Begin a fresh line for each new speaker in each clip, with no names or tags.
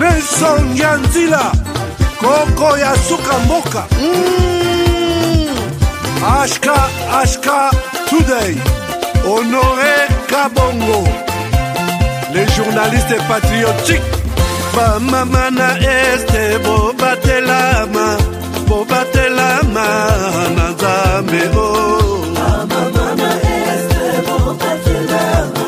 Nelson Nyanzila Koko ya suka mboka Ashka Today Honoré Kabongo les journalistes patriotiques Bamamana este Bobatelama Nanzambe oh
Bamamana este Bobatelama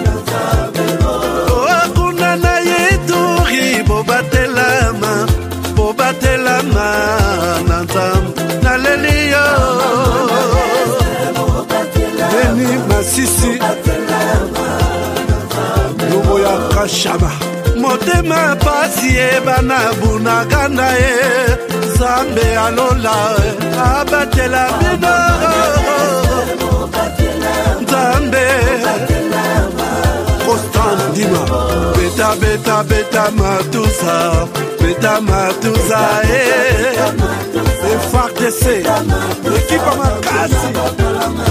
Nanzambe oh
Akuna na yeturi Bobatelama Nanzambe Nalelio Beni Masisi Lumo ya Kashama Motema pasi bana bunagana Zambe alola abatela bino Zambe Constant Dima Beta matuza FARDC l'équipe à Makasi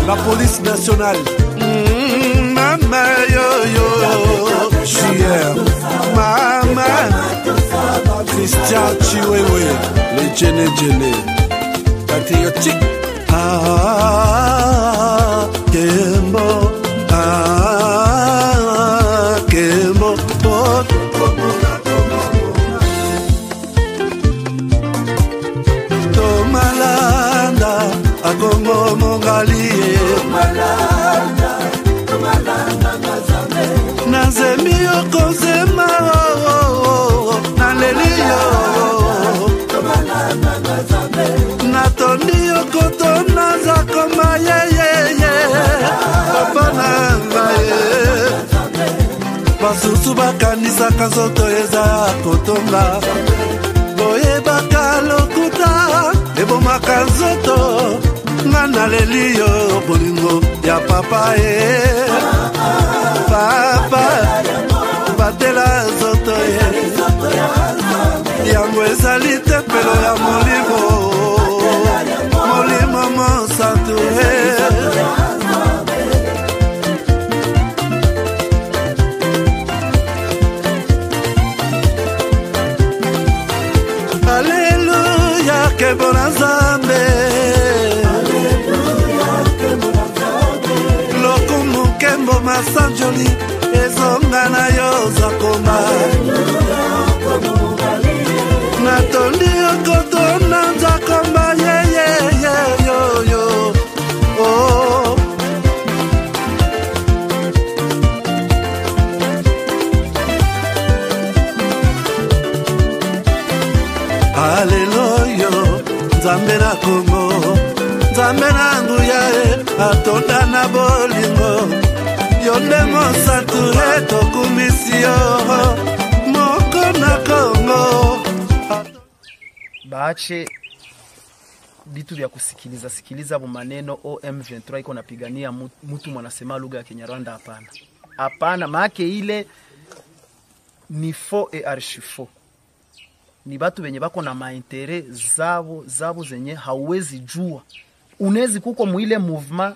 la police nationale Mama yo Chier Mama Christian Chiwewe les Djene patriotique Kembo Kembo Tomalanda Akongo Mongali Nazemi okozema Nalelio Natondi okotona zakoma Papa nangaye Basusu bakanisa kanzoto eza kotonga Boye bakalokuta Ebomaka nzoto Nalelio bolingo ya papa Papa Batela zoto Yango ezali tempelo ya Molimo monsantu Alléluia kebona Nzambe Lokumu kembo masanjoli Ezonga na yo zakoma Natondi okotona zakoma yo oh Hallelujah Nzambe na Kongo Nzambe na nguya atonda na bolingo Yonde monsantu tokumisio Moko na Kongo
Baache bitu vya sikiliza maneno OM23 iko napigania mtu mwanasema lugha ya Kinyarwanda hapana maake ile ni faux et archi faux ni batu benye bako na maintere zabo zenye hauwezi jua unezi kuko muile mouvement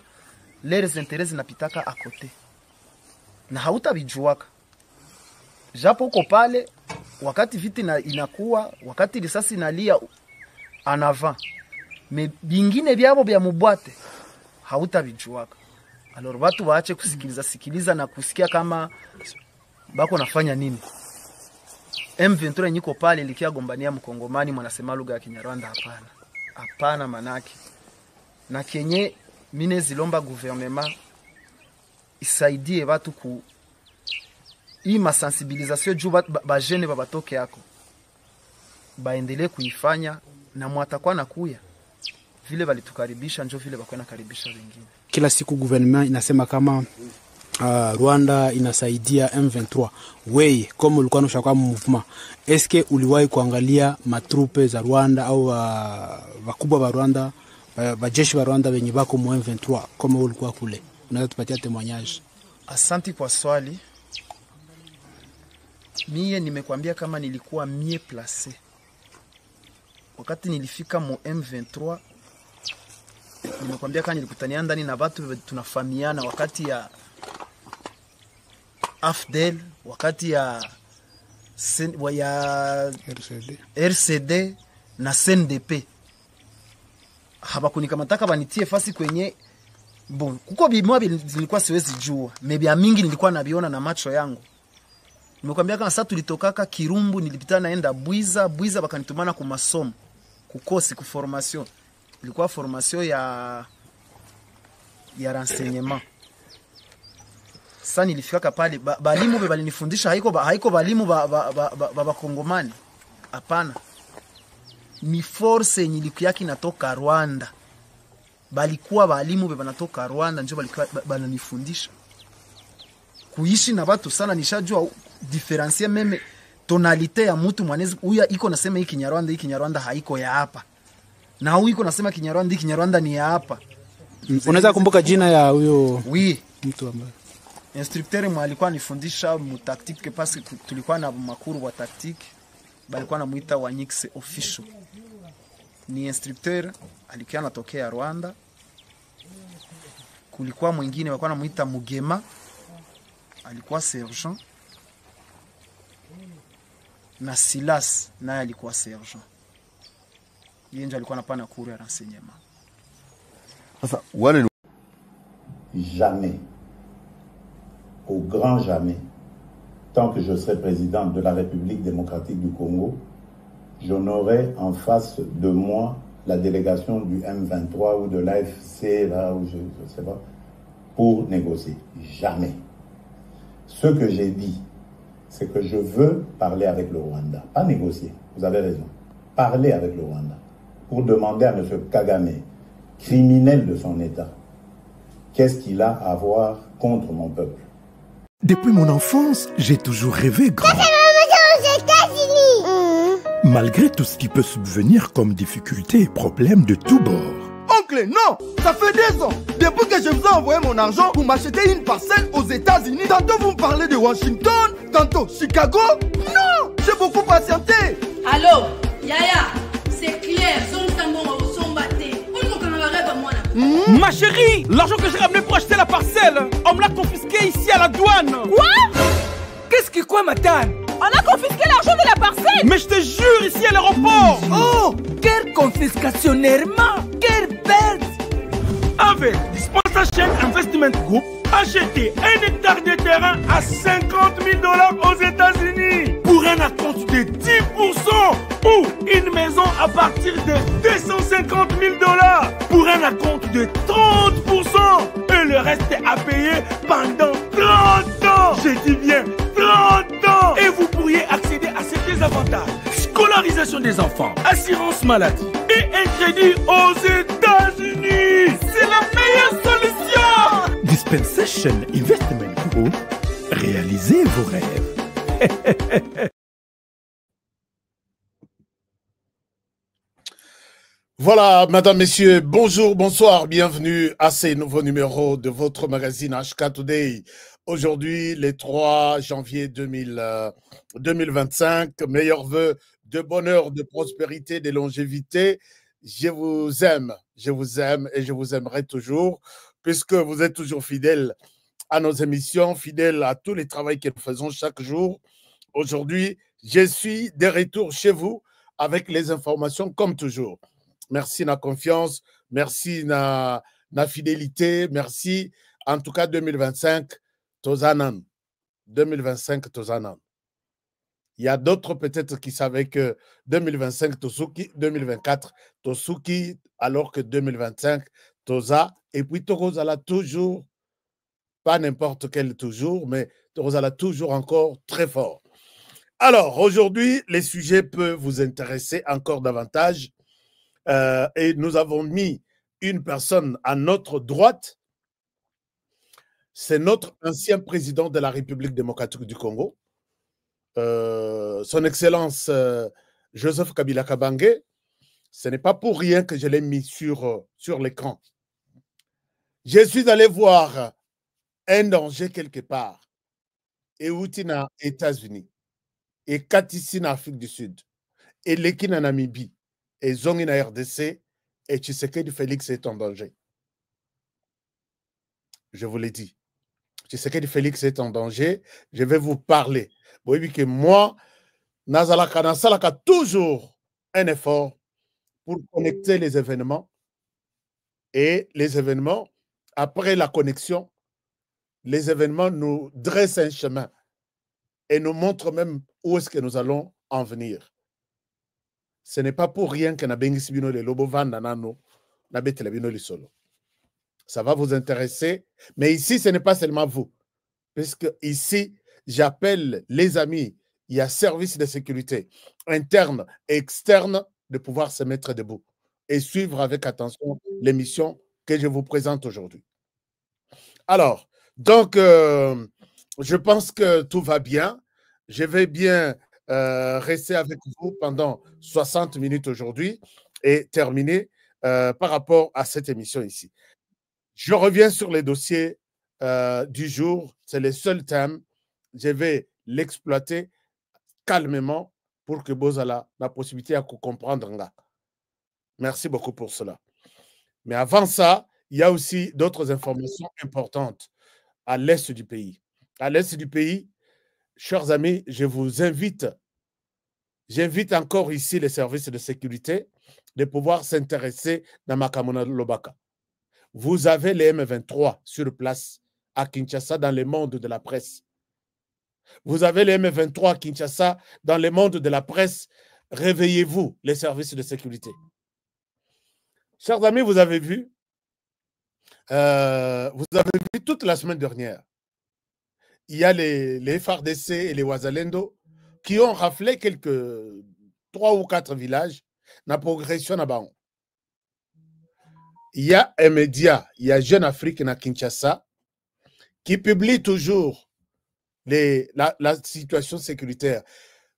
les intérêts zinapitaka akote na hautabijuaka japo uko pale wakati viti inakuwa wakati risasi inalia en avant mais bingine byabo bya mubwate hautabijuaka alors watu waache kusikiliza na kusikia kama bako nafanya nini M23 nyiko pale ilikia gombania mkongomani mwanasema lugha ya Kinyarwanda hapana manake na kenye mine zilomba gouvernement isaidie watu ku hii masensibilisation juu ba jeune babatoke yako baendelee kuifanya na mwatakuwa nakuya vile walitukaribisha njo vile bakwena karibisha wengine.
Kila siku gouvernement inasema kama Rwanda inasaidia M23. Wewe kama ulikuwa unashaka movement, eske uliwahi kuangalia matrupe za Rwanda au wakubwa wa Rwanda, wajeshi wa Rwanda wenye bako mu M23 kama ulikuwa kule? Unaweza tupatia témoignage?
Asante kwa swali. Mie nimekuambia kama nilikuwa mie placé. Wakati nilifika mu M23 nimekuambia kama nilikutania ndani na watu tunafahamiana wakati ya AFDEL, wakati ya RCD na CNDP habakunikamata banitie fasi kwenye bon kuko bimwa zilikuwa siwezi jua mebya mingi nilikuwa nabiona na macho yangu. Nimekwambia kama sasa tulitokaka Kirumbu nilipita naenda Bwiza bakanitumana ku masomo kukosi ku formation. Ilikuwa formation ya renseignement. Sasa nilifika pale balimu balinifundisha haiko balimu ba Kongomani. Hapana. Ni force nyilikuwa natoka Rwanda. Balikuwa balimu banatoka Rwanda ndio balikuwa bananifundisha. Kuishi na watu sana nishajua diferencier meme tonalite ya mtu mwanezi huyu iko nasema hii Kinyarwanda haiko ya hapa. Na huyu iko nasema Kinyarwanda ni ya hapa.
Unaweza kumbuka jina ya huyo
mtu ambaye instructeur alikuwa anifundisha mu tactique parce que tulikuwa na makuru wa tactique balikuwa namuita Wanyix official. Ni instructeur alikuwa anatokea Rwanda. Kulikuwa mwingine walikuwa namuita Mugema alikuwa sergeant na Silas naye alikuwa sergeant. Yeye ndiye alikuwa anapana cours ya renseignement.
Sasa wale
jamais, au grand jamais, tant que je serai président de la République démocratique du Congo, je n'aurai en face de moi la délégation du M23 ou de l'AFC, là où je ne sais pas, pour négocier. Jamais. Ce que j'ai dit, c'est que je veux parler avec le Rwanda. Pas négocier, vous avez raison. Parler avec le Rwanda. Pour demander à M. Kagame, criminel de son État, qu'est-ce qu'il a à voir contre mon peuple?
Depuis mon enfance, j'ai toujours rêvé grand. Malgré tout ce qui peut subvenir comme difficultés et problèmes de tous bords.
Oncle, non! Ça fait 2 ans! Depuis que je vous ai envoyé mon argent pour m'acheter une parcelle aux États-Unis, tantôt vous me parlez de Washington, tantôt Chicago. Non! J'ai beaucoup patienté!
Allô? Yaya, c'est clair,
Ma chérie, l'argent que j'ai ramené pour acheter la parcelle, on me l'a confisqué ici à la douane.
Quoi?
Qu'est-ce qui quoi, Matane?
On a confisqué l'argent de la parcelle.
Mais je te jure, ici à l'aéroport.
Oh, quelle confiscationnairement, quelle perte.
Avec Dispensation Investment Group, achetez 1 hectare de terrain à $50 000 aux États-Unis pour un acompte de 10% ou une maison à partir de $250 000 pour un acompte de 30% et le reste à payer pendant 30 ans. Je dis bien 30 ans. Et vous pourriez accéder à ces avantages: scolarisation des enfants, assurance maladie et un crédit aux États-Unis. C'est la meilleure solution.
Dispensation Investment Group, réalisez vos rêves.
Voilà, madame, messieurs, bonjour, bonsoir, bienvenue à ce nouveau numéro de votre magazine HK Today. Aujourd'hui, le 3 janvier 2025, meilleurs vœux de bonheur, de prospérité, de longévité. Je vous aime et je vous aimerai toujours, puisque vous êtes toujours fidèles à nos émissions, fidèles à tous les travaux que nous faisons chaque jour. Aujourd'hui, je suis de retour chez vous avec les informations comme toujours. Merci na confiance, merci na fidélité, merci. En tout cas, 2025, Tozanan. 2025, Tozanan. Il y a d'autres peut-être qui savaient que 2025, Tosuki, 2024, Tosuki, alors que 2025, Toza. Et puis Torozala toujours, pas n'importe quel toujours, mais Torozala toujours encore très fort. Alors, aujourd'hui, les sujets peuvent vous intéresser encore davantage. Et nous avons mis une personne à notre droite. C'est notre ancien président de la République démocratique du Congo, son Excellence Joseph Kabila Kabange. Ce n'est pas pour rien que je l'ai mis sur l'écran. Je suis allé voir un danger quelque part, et Outina, États-Unis, et Katisina, Afrique du Sud, et Lekina, Namibie, et Zongina, RDC, et Tshisekedi Félix est en danger. Je vous l'ai dit. Tshisekedi Félix est en danger, je vais vous parler. Oui, que moi, Nazalaka Nasalaka toujours un effort pour connecter les événements. Et les événements, après la connexion, les événements nous dressent un chemin et nous montrent même où est-ce que nous allons en venir. Ce n'est pas pour rien que Nabengisi le Lobo Vandanano, Nabete solo. Ça va vous intéresser, mais ici, ce n'est pas seulement vous. Puisque ici, j'appelle les amis, il y a service de sécurité interne et externe de pouvoir se mettre debout et suivre avec attention l'émission que je vous présente aujourd'hui. Alors, donc, je pense que tout va bien. Je vais bien rester avec vous pendant 60 minutes aujourd'hui et terminer par rapport à cette émission ici. Je reviens sur les dossiers du jour. C'est le seul thème. Je vais l'exploiter calmement pour que Bozala ait la possibilité de comprendre. Merci beaucoup pour cela. Mais avant ça, il y a aussi d'autres informations importantes à l'est du pays. À l'est du pays, chers amis, je vous invite, j'invite encore ici les services de sécurité de pouvoir s'intéresser dans Makamona Lobaka. Vous avez les M23 sur place à Kinshasa dans le monde de la presse. Vous avez les M23 à Kinshasa dans le monde de la presse. Réveillez-vous, les services de sécurité. Chers amis, vous avez vu toute la semaine dernière, il y a les FARDC et les Wazalendo qui ont raflé quelques 3 ou 4 villages dans la progression là-bas. Il y a un média, il y a Jeune Afrique à Kinshasa qui publie toujours la situation sécuritaire.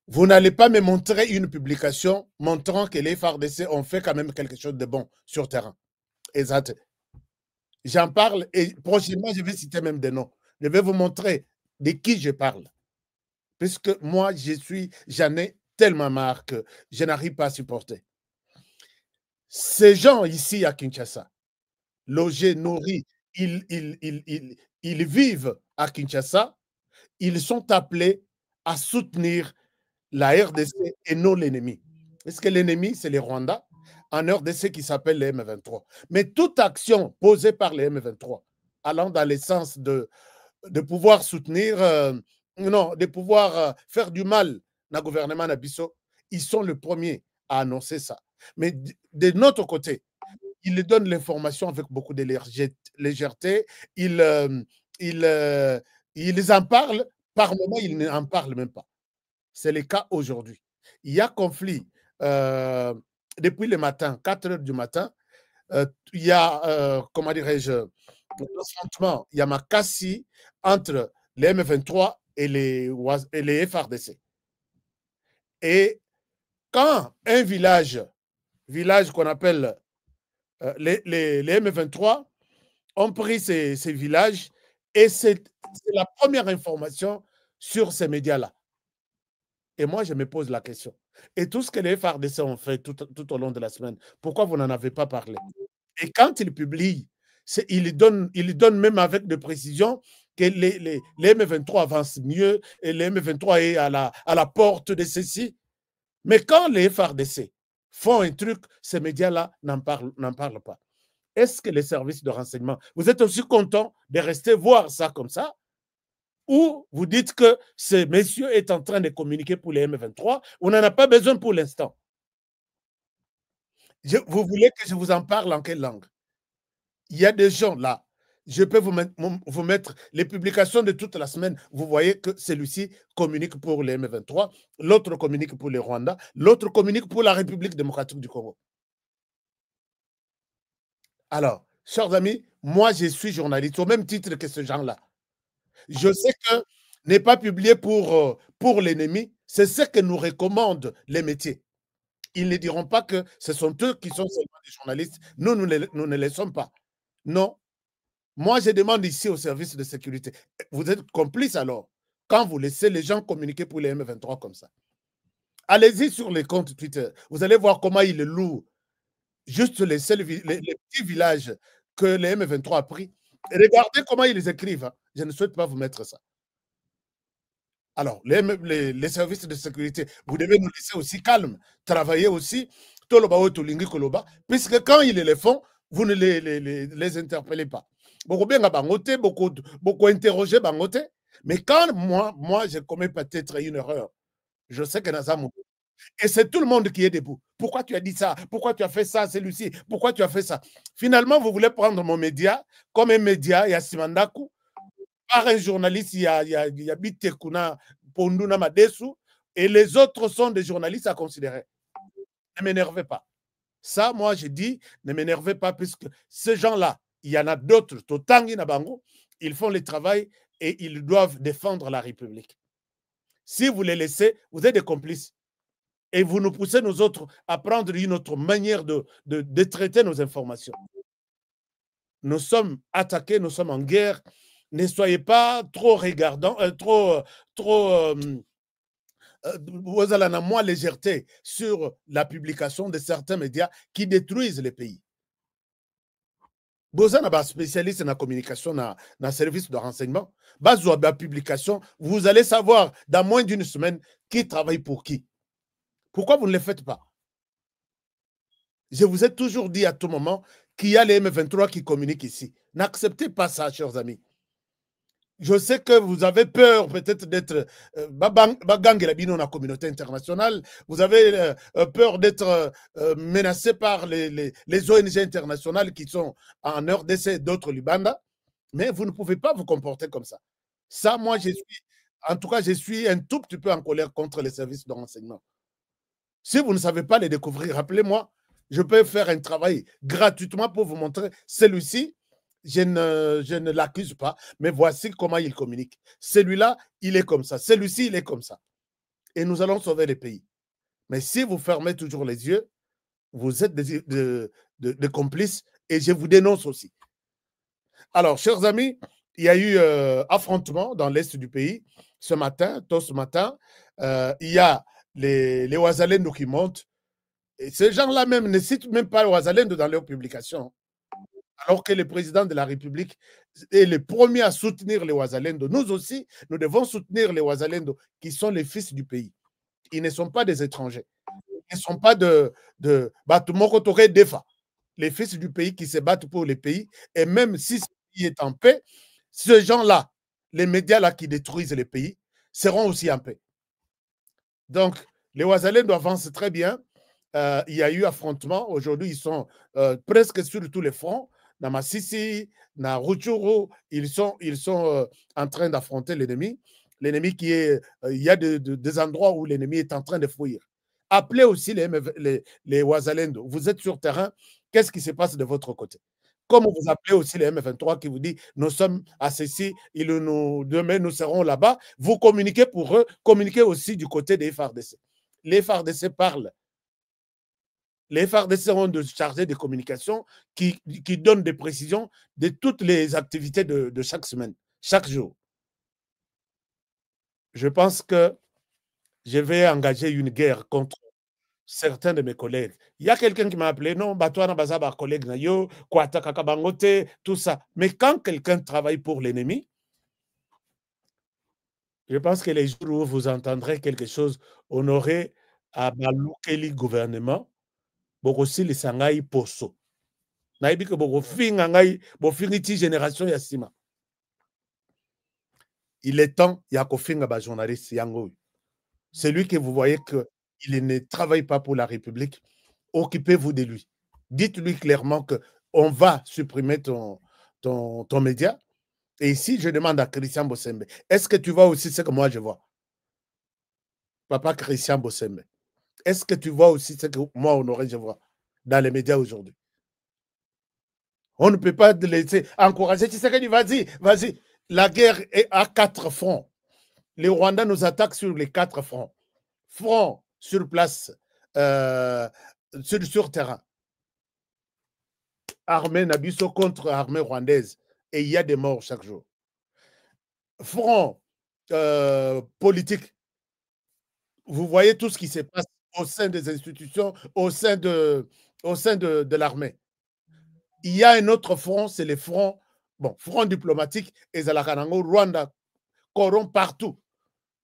Vous n'allez pas me montrer une publication montrant que les FARDC ont fait quand même quelque chose de bon sur terrain. Exact. J'en parle et prochainement, je vais citer même des noms. Je vais vous montrer de qui je parle. Puisque moi, j'en ai tellement marre que je n'arrive pas à supporter. Ces gens ici à Kinshasa, logés, nourris, ils vivent à Kinshasa, ils sont appelés à soutenir la RDC et non l'ennemi. Parce que l'ennemi, c'est les Rwandais, en RDC qui s'appelle les M23. Mais toute action posée par les M23, allant dans le sens de pouvoir soutenir, de pouvoir faire du mal au gouvernement Nabiso, ils sont les premiers à annoncer ça. Mais de notre côté, ils donnent l'information avec beaucoup de légèreté, ils en parlent, par moment, ils n'en parlent même pas. C'est le cas aujourd'hui. Il y a conflit depuis le matin, 4 heures du matin. Il y a, comment dirais-je, il y a Makassi entre les M23 et les FARDC. Et quand un village qu'on appelle les M23 ont pris ces villages, et c'est la première information sur ces médias-là. Et moi, je me pose la question. Et tout ce que les FARDC ont fait tout au long de la semaine, pourquoi vous n'en avez pas parlé? Et quand ils publient, ils donnent même avec de précision que les M23 avancent mieux et les M23 est à la porte de ceci. Mais quand les FARDC font un truc, ces médias-là n'en parlent pas. Est-ce que les services de renseignement, vous êtes aussi contents de rester voir ça comme ça? Ou vous dites que ce monsieur est en train de communiquer pour les M23, on n'en a pas besoin pour l'instant. Vous voulez que je vous en parle en quelle langue? Il y a des gens là, je peux vous mettre les publications de toute la semaine, vous voyez que celui-ci communique pour les M23, l'autre communique pour les Rwandais, l'autre communique pour la République démocratique du Congo. Alors, chers amis, moi je suis journaliste au même titre que ce genre-là. Je sais que n'est pas publié pour l'ennemi, c'est ce que nous recommandent les métiers. Ils ne diront pas que ce sont eux qui sont seulement des journalistes. Nous ne les sommes pas. Non. Moi, je demande ici au service de sécurité. Vous êtes complices alors quand vous laissez les gens communiquer pour les M23 comme ça. Allez-y sur les comptes Twitter. Vous allez voir comment ils louent juste les petits villages que les M23 a pris. Regardez comment ils écrivent. Hein. Je ne souhaite pas vous mettre ça. Alors, les services de sécurité, vous devez nous laisser aussi calmes, travailler aussi, puisque quand ils le font, vous ne les interpellez pas. Beaucoup bien bangoté, beaucoup interroger bangoté, mais quand moi, je commets peut-être une erreur, je sais que Nazam, et c'est tout le monde qui est debout. Pourquoi tu as dit ça? Pourquoi tu as fait ça, celui-ci? Pourquoi tu as fait ça? Finalement, vous voulez prendre mon média comme un média, il y a Simandaku, par un journaliste, il y a Bitekuna, Ponduna Madesu, et les autres sont des journalistes à considérer. Ne m'énervez pas. Ça, moi, je dis, ne m'énervez pas, puisque ces gens-là, il y en a d'autres, Totangi Nabango, ils font le travail et ils doivent défendre la République. Si vous les laissez, vous êtes des complices. Et vous nous poussez, nous autres, à prendre une autre manière de traiter nos informations. Nous sommes attaqués, nous sommes en guerre. Ne soyez pas trop regardants, vous allez en moins légèreté sur la publication de certains médias qui détruisent les pays. Vous avez un spécialiste dans la communication, dans le service de renseignement. Vous avez une publication, vous allez savoir dans moins d'une semaine qui travaille pour qui. Pourquoi vous ne le faites pas? Je vous ai toujours dit à tout moment qu'il y a les M23 qui communiquent ici. N'acceptez pas ça, chers amis. Je sais que vous avez peur peut-être d'être dans la communauté internationale. Vous avez peur d'être menacé par les ONG internationales qui sont en RDC et d'autres Libanda. Mais vous ne pouvez pas vous comporter comme ça. Ça, moi, en tout cas, je suis un tout petit peu en colère contre les services de renseignement. Si vous ne savez pas les découvrir, rappelez-moi, je peux faire un travail gratuitement pour vous montrer celui-ci. Je ne l'accuse pas, mais voici comment il communique. Celui-là, il est comme ça. Celui-ci, il est comme ça. Et nous allons sauver les pays. Mais si vous fermez toujours les yeux, vous êtes des complices et je vous dénonce aussi. Alors, chers amis, il y a eu affrontement dans l'est du pays ce matin, tôt ce matin. Il y a les Ouazalendo qui montent. Et ces gens-là même ne citent même pas les Ouazalendo dans leurs publications. Alors que le président de la République est le premier à soutenir les Ouazalendo. Nous aussi, nous devons soutenir les Ouazalendo qui sont les fils du pays. Ils ne sont pas des étrangers. Ils ne sont pas les fils du pays qui se battent pour le pays. Et même si ce pays est en paix, ces gens-là, les médias-là qui détruisent le pays, seront aussi en paix. Donc, les Ouazalendo avancent très bien. Il y a eu affrontement. Aujourd'hui, ils sont presque sur tous les fronts. Dans Massissi, dans Rutshuru, ils sont en train d'affronter l'ennemi. L'ennemi qui est... il y a des endroits où l'ennemi est en train de fuir. Appelez aussi les Ouazalendo. Vous êtes sur terrain. Qu'est-ce qui se passe de votre côté? Comme vous appelez aussi les M23 qui vous dit nous sommes à ceci, demain nous serons là-bas. Vous communiquez pour eux. Communiquez aussi du côté des FARDC. Les FARDC parlent. Les FARDC seront chargés de communication qui donnent des précisions de toutes les activités de chaque semaine, chaque jour. Je pense que je vais engager une guerre contre certains de mes collègues. Il y a quelqu'un qui m'a appelé, non, toi, bazaba collègue nayo, kwata kakabangote, tout ça. Mais quand quelqu'un travaille pour l'ennemi, je pense que les jours où vous entendrez quelque chose honoré à Baloukeli gouvernement, bokosi le sangai poso. Naibi que bokofinga ngai, bofingiti génération yasima. Il est temps, yakofinga ba journaliste yango. Celui que vous voyez qu'il ne travaille pas pour la République, occupez-vous de lui. Dites-lui clairement qu'on va supprimer ton média. Et ici, je demande à Christian Bossembe, est-ce que tu vois aussi ce que moi je vois? Papa Christian Bossembe. Est-ce que tu vois aussi ce que moi, Honoré, je vois dans les médias aujourd'hui? On ne peut pas te laisser encourager. Tu sais que vas-y, vas-y. La guerre est à 4 fronts. Les Rwandais nous attaquent sur les 4 fronts. Front sur place, sur terrain. Armée Nabiso contre armée rwandaise. Et il y a des morts chaque jour. Front politique. Vous voyez tout ce qui se passe au sein des institutions, au sein de l'armée. Il y a un autre front, c'est le front Bon, front diplomatique, et Zalakanango, Rwanda corrompt partout.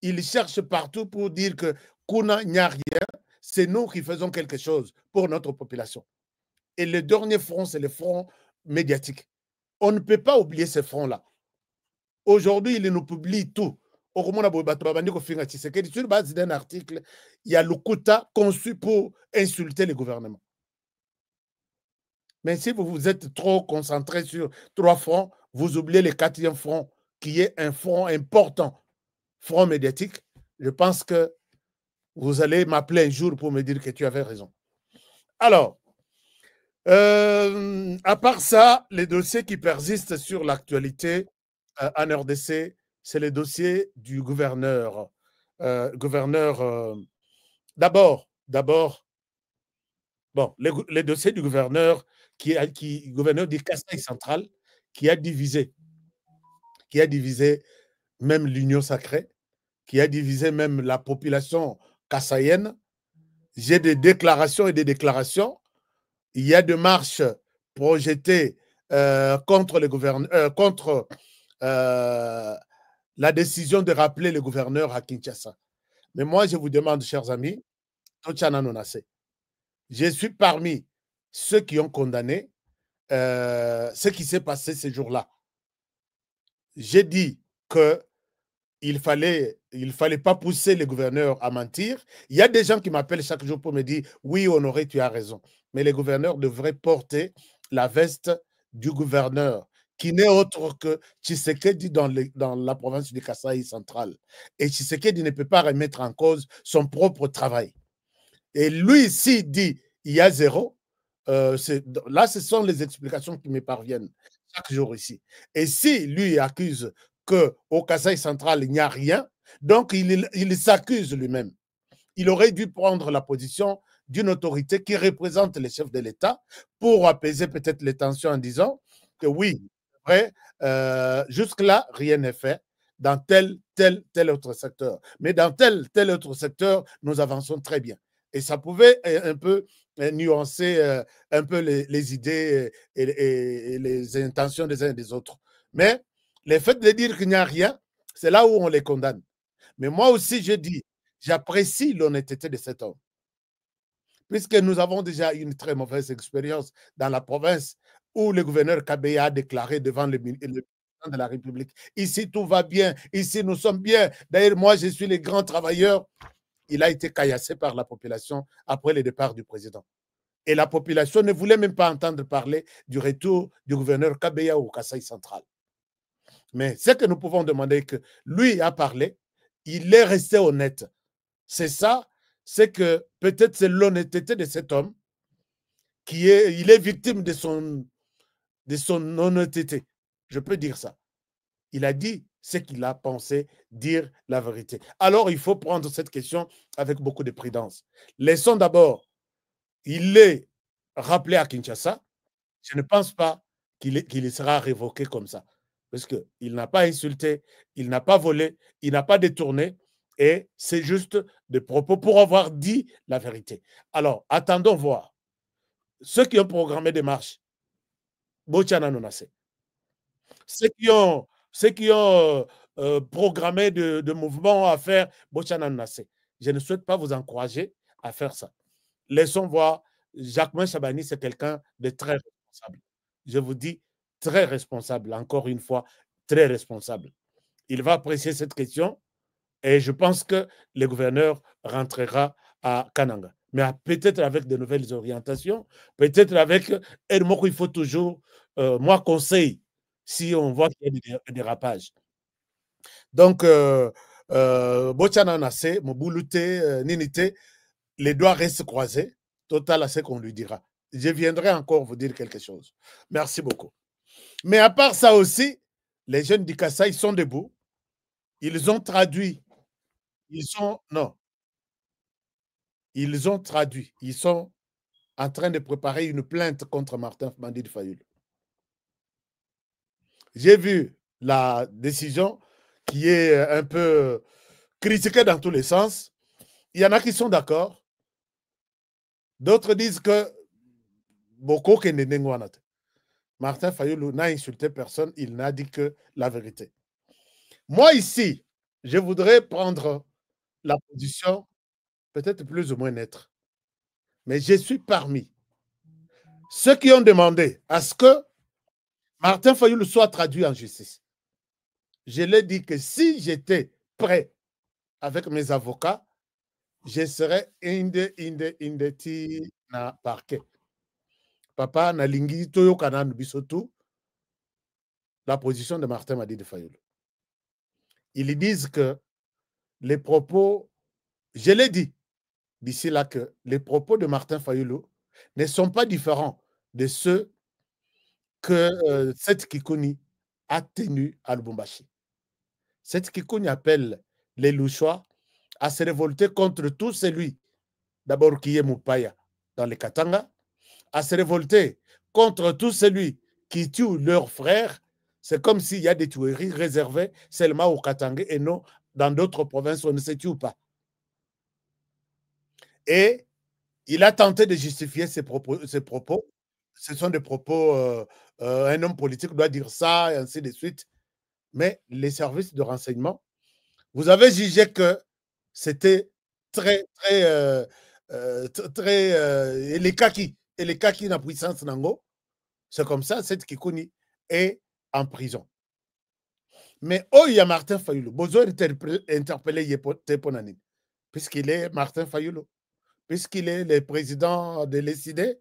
Ils cherchent partout pour dire que Kuna n'y a rien, c'est nous qui faisons quelque chose pour notre population. Et le dernier front, c'est le front médiatique. On ne peut pas oublier ces fronts-là. Aujourd'hui, ils nous publient tout. Sur base d'un article, il y a Lukuta conçu pour insulter le gouvernement. Mais si vous vous êtes trop concentré sur 3 fronts, vous oubliez le 4e front, qui est un front important, front médiatique. Je pense que vous allez m'appeler un jour pour me dire que tu avais raison. Alors, à part ça, les dossiers qui persistent sur l'actualité en RDC, c'est le dossier du gouverneur. D'abord, bon, les dossiers du gouverneur gouverneur du Kasaï central, qui a divisé même l'Union sacrée, qui a divisé même la population kassaïenne. J'ai des déclarations et des déclarations. Il y a des marches projetées contre le gouverneur, contre la décision de rappeler le gouverneur à Kinshasa. Mais moi, je vous demande, chers amis, je suis parmi ceux qui ont condamné ce qui s'est passé ces jours-là. J'ai dit qu'il ne fallait pas pousser le gouverneur à mentir. Il y a des gens qui m'appellent chaque jour pour me dire « Oui, Honoré, tu as raison. » Mais le gouverneur devrait porter la veste du gouverneur, qui n'est autre que Tshisekedi dans la province du Kasaï central. Et Tshisekedi ne peut pas remettre en cause son propre travail. Et lui, s'il dit il y a 0, là, ce sont les explications qui me parviennent chaque jour ici. Et si lui accuse qu'au Kasaï central, il n'y a rien, donc il s'accuse lui-même. Il aurait dû prendre la position d'une autorité qui représente les chefs de l'État pour apaiser peut-être les tensions en disant que oui, vrai, jusque-là, rien n'est fait dans tel autre secteur. Mais dans tel autre secteur, nous avançons très bien. Et ça pouvait un peu nuancer un peu les idées et les intentions des uns et des autres. Mais le fait de dire qu'il n'y a rien, c'est là où on les condamne. Mais moi aussi, je dis, j'apprécie l'honnêteté de cet homme. Puisque nous avons déjà une très mauvaise expérience dans la province où le gouverneur Kabeya a déclaré devant le président de la République, ici tout va bien, ici nous sommes bien. D'ailleurs, moi, je suis le grand travailleur. Il a été caillassé par la population après le départ du président. Et la population ne voulait même pas entendre parler du retour du gouverneur Kabeya au Kasaï central. Mais ce que nous pouvons demander, que lui a parlé, il est resté honnête. C'est ça, c'est que peut-être c'est l'honnêteté de cet homme il est victime de son honnêteté. Je peux dire ça. Il a dit ce qu'il a pensé, dire la vérité. Alors, il faut prendre cette question avec beaucoup de prudence. Laissons d'abord, il est rappelé à Kinshasa. Je ne pense pas qu'il sera révoqué comme ça. Parce qu'il n'a pas insulté, il n'a pas volé, il n'a pas détourné. Et c'est juste des propos pour avoir dit la vérité. Alors, attendons voir. Ceux qui ont programmé des marches, Bochana Nonase. Ceux qui ont programmé de mouvements à faire, Bochana Nonase. Je ne souhaite pas vous encourager à faire ça. Laissons voir. Jacquemain Chabani, c'est quelqu'un de très responsable. Je vous dis, très responsable, encore une fois, très responsable. Il va apprécier cette question. Et je pense que le gouverneur rentrera à Kananga. Mais peut-être avec de nouvelles orientations, peut-être avec il faut toujours, moi, conseil, si on voit qu'il y a des dérapages. Donc, Bochana Nase, Mobulute, Ninite, les doigts restent croisés, total à ce qu'on lui dira. Je viendrai encore vous dire quelque chose. Merci beaucoup. Mais à part ça aussi, les jeunes du Kasaï sont debout. Ils ont traduit. Ils sont en train de préparer une plainte contre Martin Fandi Fayulu. J'ai vu la décision qui est un peu critiquée dans tous les sens. Il y en a qui sont d'accord. D'autres disent que beaucoup Martin Fayulu n'a insulté personne, il n'a dit que la vérité. Moi, ici, je voudrais prendre la position peut-être plus ou moins neutre. Mais je suis parmi ceux qui ont demandé à ce que Martin Fayulu soit traduit en justice. Je l'ai dit que si j'étais prêt avec mes avocats, je serais inde ti na parquet. Papa na lingi toyo kanan bisotu la position de Martin Madi de Fayulu. Ils disent que les propos, je l'ai dit d'ici là, que les propos de Martin Fayulu ne sont pas différents de ceux que cette Kikuni a tenus à Lubumbashi. Cette Kikuni appelle les Louchois à se révolter contre tout celui, d'abord qui est Moupaya dans les Katanga, à se révolter contre tout celui qui tue leurs frères. C'est comme s'il y a des tueries réservées seulement au Katanga et non dans d'autres provinces où on ne se tue pas. Et il a tenté de justifier ses propos. Ce sont des propos, un homme politique doit dire ça, et ainsi de suite. Mais les services de renseignement, vous avez jugé que c'était très, les kaki na puissance nango. C'est comme ça, cette Kikuni est en prison. Mais oh, il y a Martin Fayulu. Besoin d'interpeller Teponanine, puisqu'il est Martin Fayulu, puisqu'il est le président de l'ECD.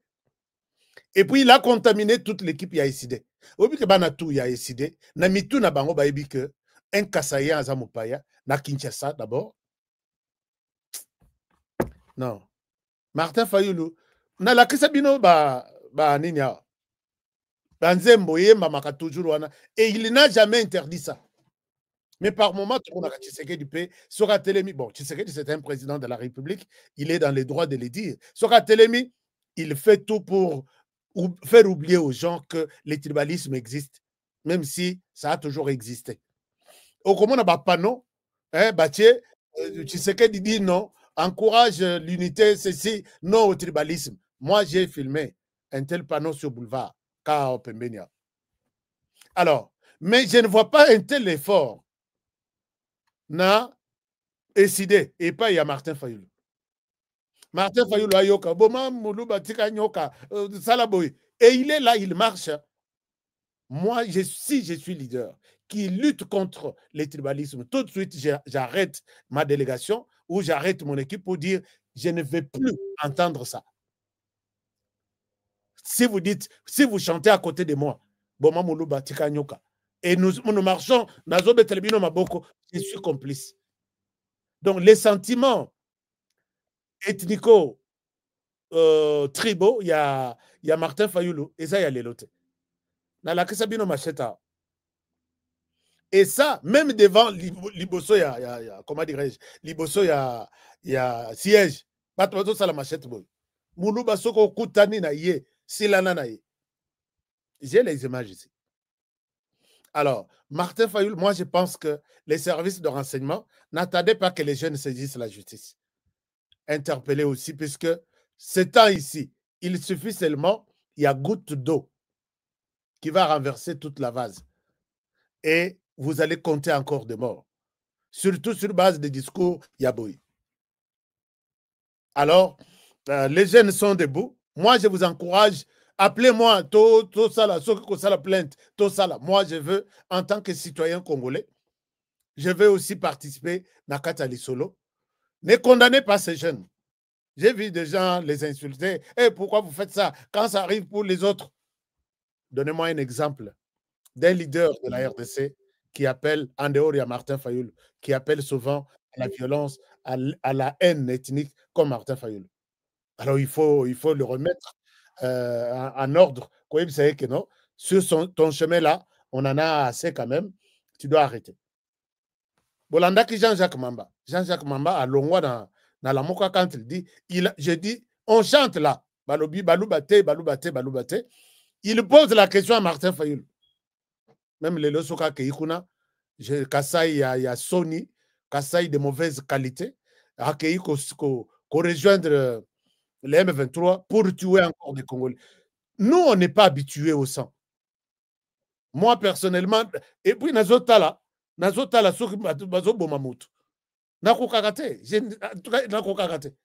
Et puis, il a contaminé toute l'équipe IAICD. Obi ke bana tout IAICD, na mitu na bango ba ebi que un Kasaïen Azamupaya, na Kinshasa d'abord. Non. Martin Fayulu, na la kisabino ba ninya. Banzembo yemba maka toujours wana. Et il n'a jamais interdit ça. Mais par moment, on a Tshisekedi P. Sora Telemi, bon, Tshisekedi c'est un président de la République, il est dans les droits de le dire. Sora Telemi, il fait tout pour faire oublier aux gens que le tribalisme existe, même si ça a toujours existé. Au comment on a pas non, Tshisekedi dit non, encourage l'unité, ceci, non au tribalisme. Moi, j'ai filmé un tel panneau sur boulevard, Kao Pembenia. Alors, mais je ne vois pas un tel effort na décidé, et pas il y a Martin Fayulu. Martin Fayulu ayoka, boma muluba tika nyoka, salaboy. Et il est là, il marche. Moi, si je suis leader qui lutte contre les tribalismes, tout de suite, j'arrête ma délégation ou j'arrête mon équipe pour dire je ne vais plus entendre ça. Si vous dites, si vous chantez à côté de moi, boma muluba tika nyoka, et nous marchons, je suis complice. Donc, les sentiments ethnico tribaux, il y a Martin Fayulu, et ça, il y a les lotés. Et ça, même devant Liboso, il y a comment dirais-je, Liboso, il y a siège. Ça la machette boy. Muluba soko kutani na ye, silana na ye. J'ai les images ici. Alors, Martin Fayulu, moi je pense que les services de renseignement n'attendaient pas que les jeunes saisissent la justice. Interpellés aussi, puisque ce temps ici, il suffit seulement, il y a goutte d'eau qui va renverser toute la vase. Et vous allez compter encore de morts. Surtout sur base des discours Yaboui. Alors, les jeunes sont debout. Moi, je vous encourage. Appelez-moi, tout ça là, ceux qui ont la plainte, tout ça là. Moi, je veux, en tant que citoyen congolais, je veux aussi participer à Katali Solo. Ne condamnez pas ces jeunes. J'ai vu des gens les insulter. Hey, pourquoi vous faites ça? Quand ça arrive pour les autres, donnez-moi un exemple d'un leader de la RDC qui appelle, en dehors de Martin Fayulu, qui appelle souvent à la violence, à la haine ethnique comme Martin Fayulu. Alors, il faut le remettre en ordre. Vous savez que non, sur ton chemin-là, on en a assez quand même. Tu dois arrêter. Bolanda qui Jean-Jacques Mamba. Jean-Jacques Mamba a longwa dans la moka quand il dit, je dis, on chante là. Balobi, baloubate, baloubate, baloubate. Il pose la question à Martin Fayulu. Même les Losoka Keikuna, Kassai, il y a Sony, Kassai de mauvaise qualité, a accueilli qu'on rejoindre les M23 pour tuer encore des Congolais. Nous, on n'est pas habitués au sang. Moi, personnellement, et puis, nazotala, soki bazoboma mutu. Nakokakate. En tout cas, nakokakate.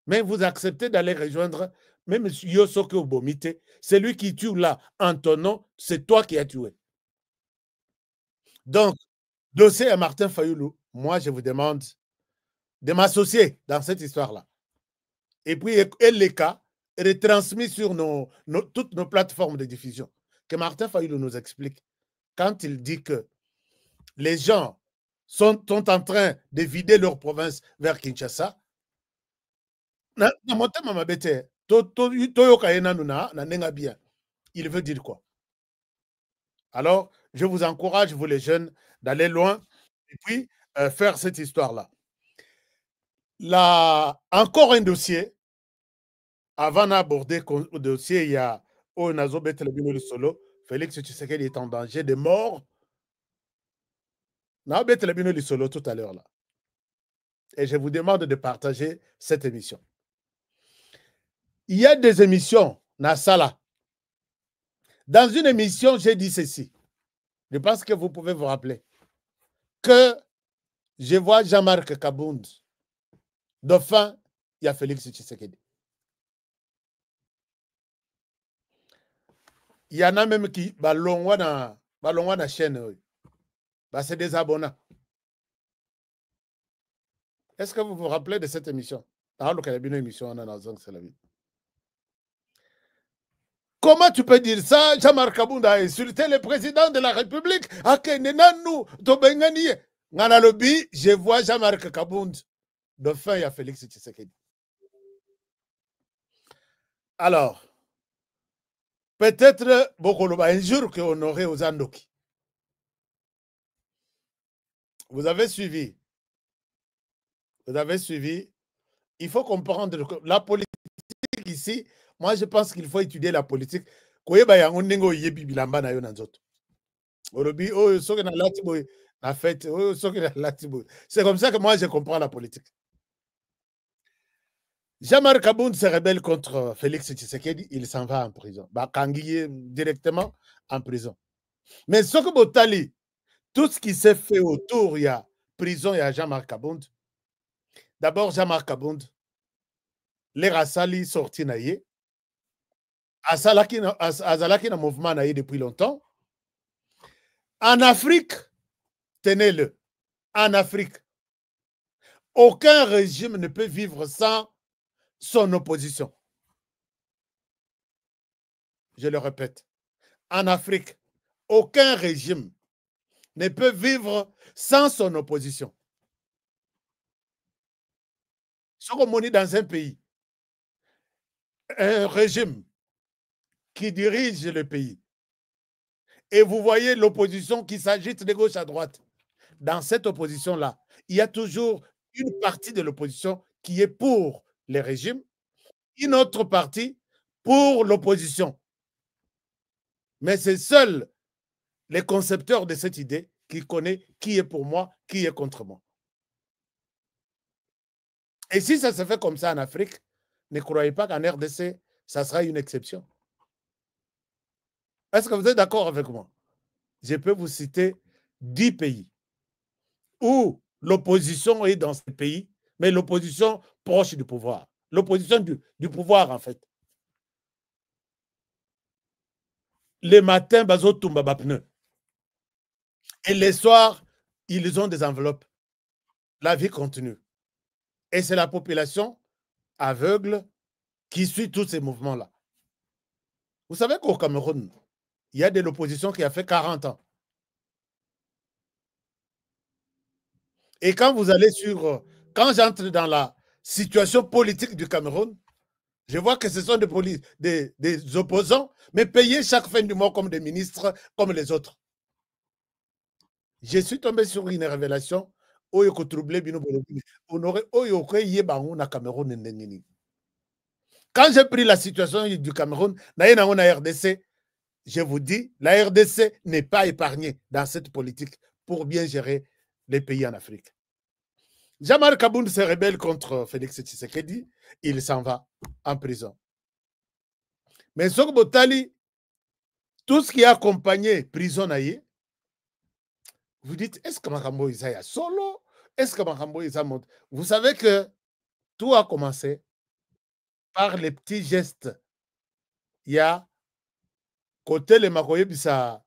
Mais vous acceptez d'aller rejoindre, même Yosoke Obomite, c'est lui qui tue là, en ton nom, c'est toi qui as tué. Donc, dossier à Martin Fayoulou, moi, je vous demande de m'associer dans cette histoire-là. Et puis, les cas retransmis sur toutes nos plateformes de diffusion. Que Martin Fayoulou nous explique. Quand il dit que les gens sont en train de vider leur province vers Kinshasa, il veut dire quoi? Alors, je vous encourage, vous les jeunes, d'aller loin et puis faire cette histoire-là. Là, encore un dossier. Avant d'aborder le dossier, il y a Solo. Félix Tshisekedi est en danger de mort. On a le Solo tout à l'heure là. Et je vous demande de partager cette émission. Il y a des émissions, Nasala. Dans une émission, j'ai dit ceci. Je pense que vous pouvez vous rappeler que je vois Jean-Marc Kabound. Dauphin, il y a Félix Tshisekedi. Il y en a même qui balongwa na chaîne. C'est des abonnés. Est-ce que vous vous rappelez de cette émission? Comment tu peux dire ça? Jean-Marc Kabound a insulté le président de la République. Je vois Jean-Marc Kabound. Dauphin, il y a Félix Tshisekedi. Alors, peut-être un jour qu'on aurait aux Andoki. Vous avez suivi. Il faut comprendre que la politique ici, moi je pense qu'il faut étudier la politique. C'est comme ça que moi je comprends la politique. Jean-Marc Kabound se rebelle contre Félix Tshisekedi, il s'en va en prison. Kangui directement en prison. Mais ce que Botali, tout ce qui s'est fait autour, il y a prison, il y a Jean-Marc Kabound. D'abord, Jean-Marc Kabound, les Rassali sorti naïe. Azalaki na mouvement naïe depuis longtemps. En Afrique, tenez-le, en Afrique, aucun régime ne peut vivre sans son opposition. Je le répète, en Afrique, aucun régime ne peut vivre sans son opposition. Ce qu'on est dans un pays, un régime qui dirige le pays, et vous voyez l'opposition qui s'agite de gauche à droite. Dans cette opposition-là, il y a toujours une partie de l'opposition qui est pour les régimes, une autre partie pour l'opposition. Mais c'est seuls les concepteurs de cette idée qui connaissent qui est pour moi, qui est contre moi. Et si ça se fait comme ça en Afrique, ne croyez pas qu'en RDC, ça sera une exception. Est-ce que vous êtes d'accord avec moi? Je peux vous citer 10 pays où l'opposition est dans ces pays, mais l'opposition proche du pouvoir. L'opposition du pouvoir, en fait. Les matins, bazo tumba bapneu. Et les soirs, ils ont des enveloppes. La vie continue. Et c'est la population aveugle qui suit tous ces mouvements-là. Vous savez qu'au Cameroun, il y a de l'opposition qui a fait 40 ans. Et quand vous allez quand j'entre dans la situation politique du Cameroun, je vois que ce sont des opposants, mais payés chaque fin du mois comme des ministres, comme les autres. Je suis tombé sur une révélation. Quand j'ai pris la situation du Cameroun, la RDC, je vous dis, la RDC n'est pas épargnée dans cette politique pour bien gérer les pays en Afrique. Jean-Marc Kabound se rebelle contre Félix Tshisekedi, il s'en va en prison. Mais Sok Botali, tout ce qui a accompagné prison naïe, vous dites, est-ce que Makambo Isaya solo? Est-ce que Makambo Isaya monte? Vous savez que tout a commencé par les petits gestes. Il y a côté le Makoyebisa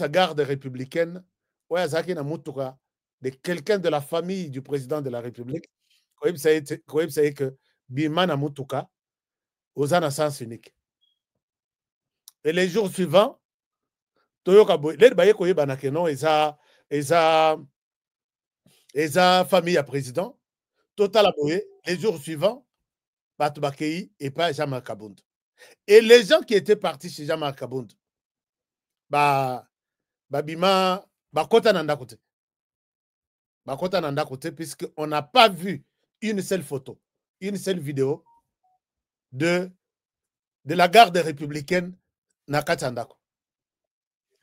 garde républicaine, ouais, Zaki na mutuka de quelqu'un de la famille du président de la République. Koyebisa que Bima na mutuka osana sens unique. Et les jours suivants, Toyoka Boy, les baye koyeba que non, eza famille à président. Total aboye, les jours suivants, Batubakei et pas Jean-Marc Kabound. Et les gens qui étaient partis chez Jean-Marc Kabound, Bima, Bakota Nanda Kote. Bakota Nanda Kote, puisqu'on n'a pas vu une seule photo, une seule vidéo de la garde républicaine Nakatandako.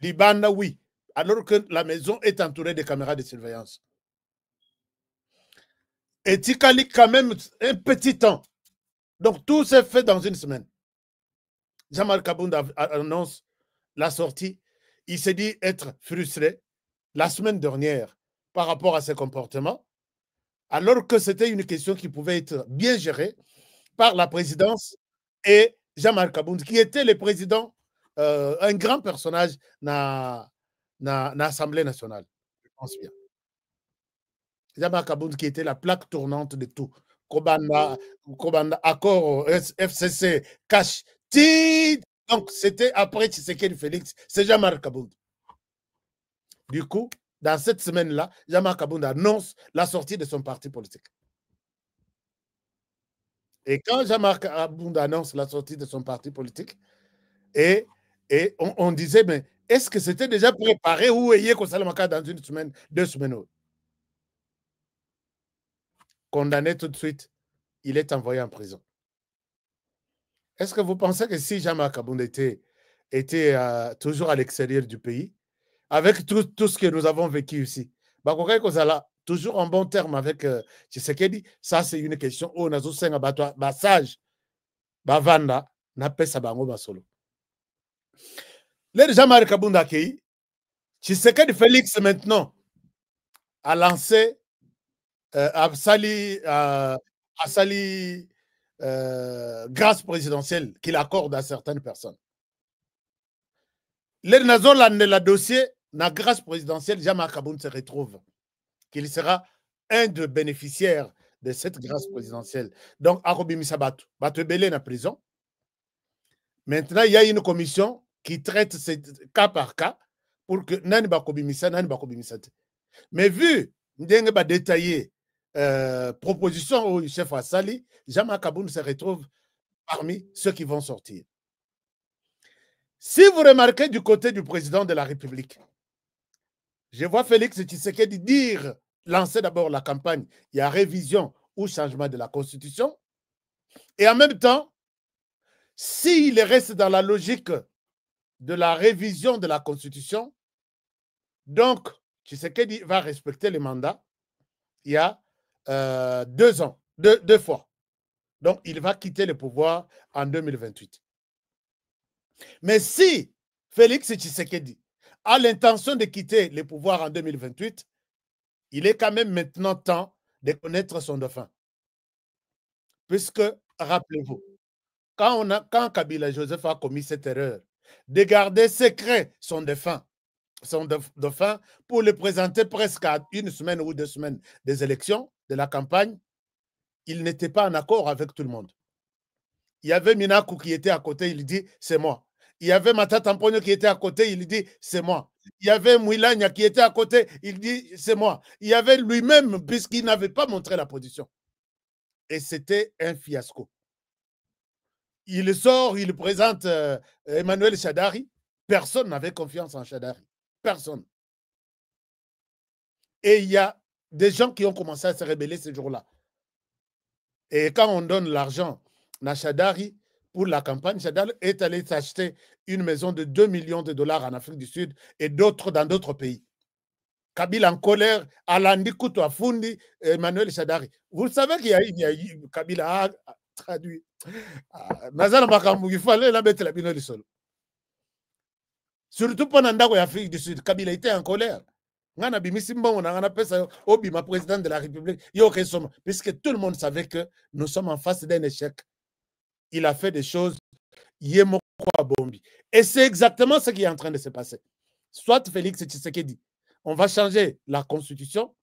Libanda, oui, alors que la maison est entourée de caméras de surveillance. Et Tikali, quand même, un petit temps. Donc, tout s'est fait dans une semaine. Jean-Marc Kabound annonce la sortie. Il s'est dit être frustré la semaine dernière par rapport à ses comportements, alors que c'était une question qui pouvait être bien gérée par la présidence et Jean-Marc Kabound, qui était le président, un grand personnage dans l'Assemblée nationale. Je pense bien. Jean-Marc Kabound qui était la plaque tournante de tout. Kobanda, accord, FCC, cash, donc c'était après Tshisekedi Félix, c'est Jean-Marc Kabound. Du coup, dans cette semaine-là, Jean-Marc Kabound annonce la sortie de son parti politique. Et quand Jean-Marc Kabound annonce la sortie de son parti politique, et on disait, mais est-ce que c'était déjà préparé ou ayé Kosalamaka dans une semaine, 2 semaines? Condamné tout de suite, il est envoyé en prison. Est-ce que vous pensez que si Jean-Marc Kabound était toujours à l'extérieur du pays, avec tout ce que nous avons vécu ici, toujours en bon terme avec Tshisekedi, ça c'est une question. Oh, nazo senga sage, bavanda, na pesa bango basolo. Le Jean-Marc Kabound accueilli, Tshisekedi Félix maintenant a lancé a sali grâce présidentielle qu'il accorde à certaines personnes. Les Nazola de la dossier, la grâce présidentielle, Jean-Marc Kabound se retrouve qu'il sera un des bénéficiaires de cette grâce présidentielle. Donc, Arobimisa Batu Belé na prison. Maintenant, il y a une commission qui traite cas par cas pour que Nani Bakobimisa, Nani Bakobimisa. Mais vu Ndenge ba détaillé proposition au chef Assali, Jean-Marc Kabound se retrouve parmi ceux qui vont sortir. Si vous remarquez du côté du président de la République, je vois Félix Tshisekedi dire, lancer d'abord la campagne, il y a révision ou changement de la Constitution, et en même temps, s'il reste dans la logique de la révision de la Constitution, donc Tshisekedi va respecter les mandats il y a 2 ans, deux fois. Donc, il va quitter le pouvoir en 2028. Mais si Félix Tshisekedi a l'intention de quitter le pouvoir en 2028, il est quand même maintenant temps de connaître son dauphin. Puisque, rappelez-vous, quand Kabila Joseph a commis cette erreur de garder secret son dauphin pour le présenter presque à 1 semaine ou 2 semaines des élections, de la campagne, il n'était pas en accord avec tout le monde. Il y avait Minakou qui était à côté, il dit c'est moi. Il y avait Matata Mponyo qui était à côté, il dit c'est moi. Il y avait Mouilagna qui était à côté, il dit c'est moi. Il y avait lui-même, puisqu'il n'avait pas montré la position. Et c'était un fiasco. Il sort, il présente Emmanuel Shadari. Personne n'avait confiance en Shadari. Personne. Et il y a des gens qui ont commencé à se rebeller ce jour-là. Et quand on donne l'argent à Shadari pour la campagne, Shadari est allé s'acheter une maison de 2 millions de dollars en Afrique du Sud et d'autres dans d'autres pays. Kabila en colère, Alandi Koutou Afundi, Emmanuel Shadari. Vous savez qu'il y a eu Kabila a traduit. Il fallait la mettre la bino du sol. Surtout pendant l'Afrique du Sud, Kabila était en colère. Ngana bimisi mbongo na ngana pesa obima président de la République. Puisque tout le monde savait que nous sommes en face d'un échec. Il a fait des choses. Et c'est exactement ce qui est en train de se passer. Soit Félix Tshisekedi, on va changer la constitution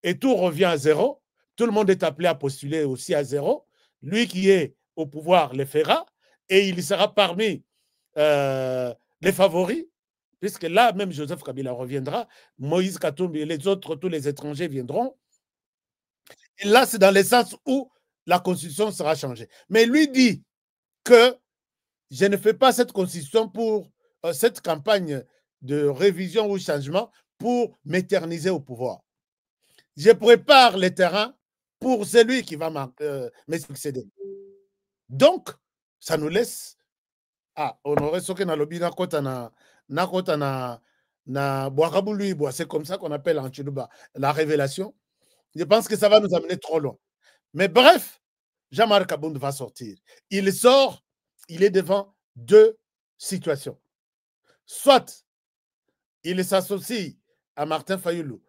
et tout revient à zéro. Tout le monde est appelé à postuler aussi à zéro. Lui qui est au pouvoir le fera et il sera parmi les favoris, puisque là, même Joseph Kabila reviendra, Moïse Katumbi et les autres, tous les étrangers viendront. Et là, c'est dans le sens où la constitution sera changée. Mais lui dit que je ne fais pas cette constitution pour cette campagne de révision ou changement pour m'éterniser au pouvoir. Je prépare le terrain pour celui qui va me succéder. Donc, ça nous laisse honorer ce que na c'est comme ça qu'on appelle en Tchoulouba la révélation. Je pense que ça va nous amener trop loin. Mais bref, Jean-Marc Kabound va sortir. Il sort, il est devant deux situations. Soit il s'associe à Martin Fayoulou,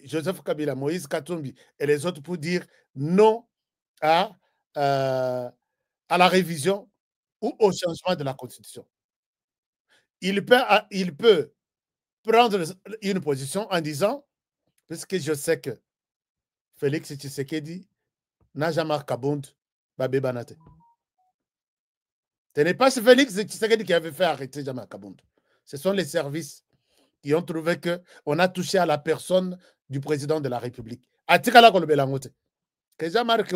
Joseph Kabila, Moïse Katumbi et les autres pour dire non à la révision ou au changement de la Constitution. Il peut prendre une position en disant, puisque je sais que Félix Tshisekedi n'a jamais Kabound Babé Banate. Ce n'est pas Félix Tshisekedi qui avait fait arrêter Jean-Marc Kabound. Ce sont les services qui ont trouvé qu'on a touché à la personne du président de la République. Que Jean-Marc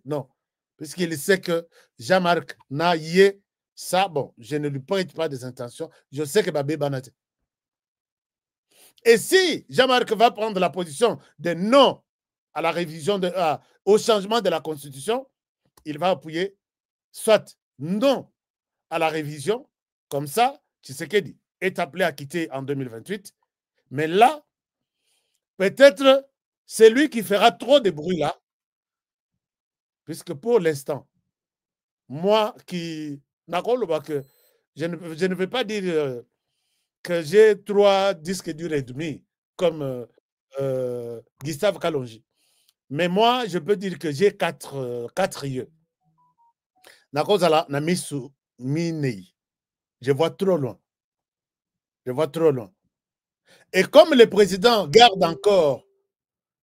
non. Puisqu'il sait que Jean-Marc n'a yé ça, bon, je ne lui prête pas des intentions. Je sais que Babé Banate. Et si Jean-Marc va prendre la position de non à la révision, au changement de la Constitution, il va appuyer soit non à la révision, comme ça, Tshisekedi est appelé à quitter en 2028. Mais là, peut-être c'est lui qui fera trop de bruit là, puisque pour l'instant, moi qui je ne veux pas dire que j'ai 3 disques durs et demi comme Gustave Kalonji. Mais moi, je peux dire que j'ai 4 yeux. Je vois trop loin. Je vois trop loin. Et comme le président garde encore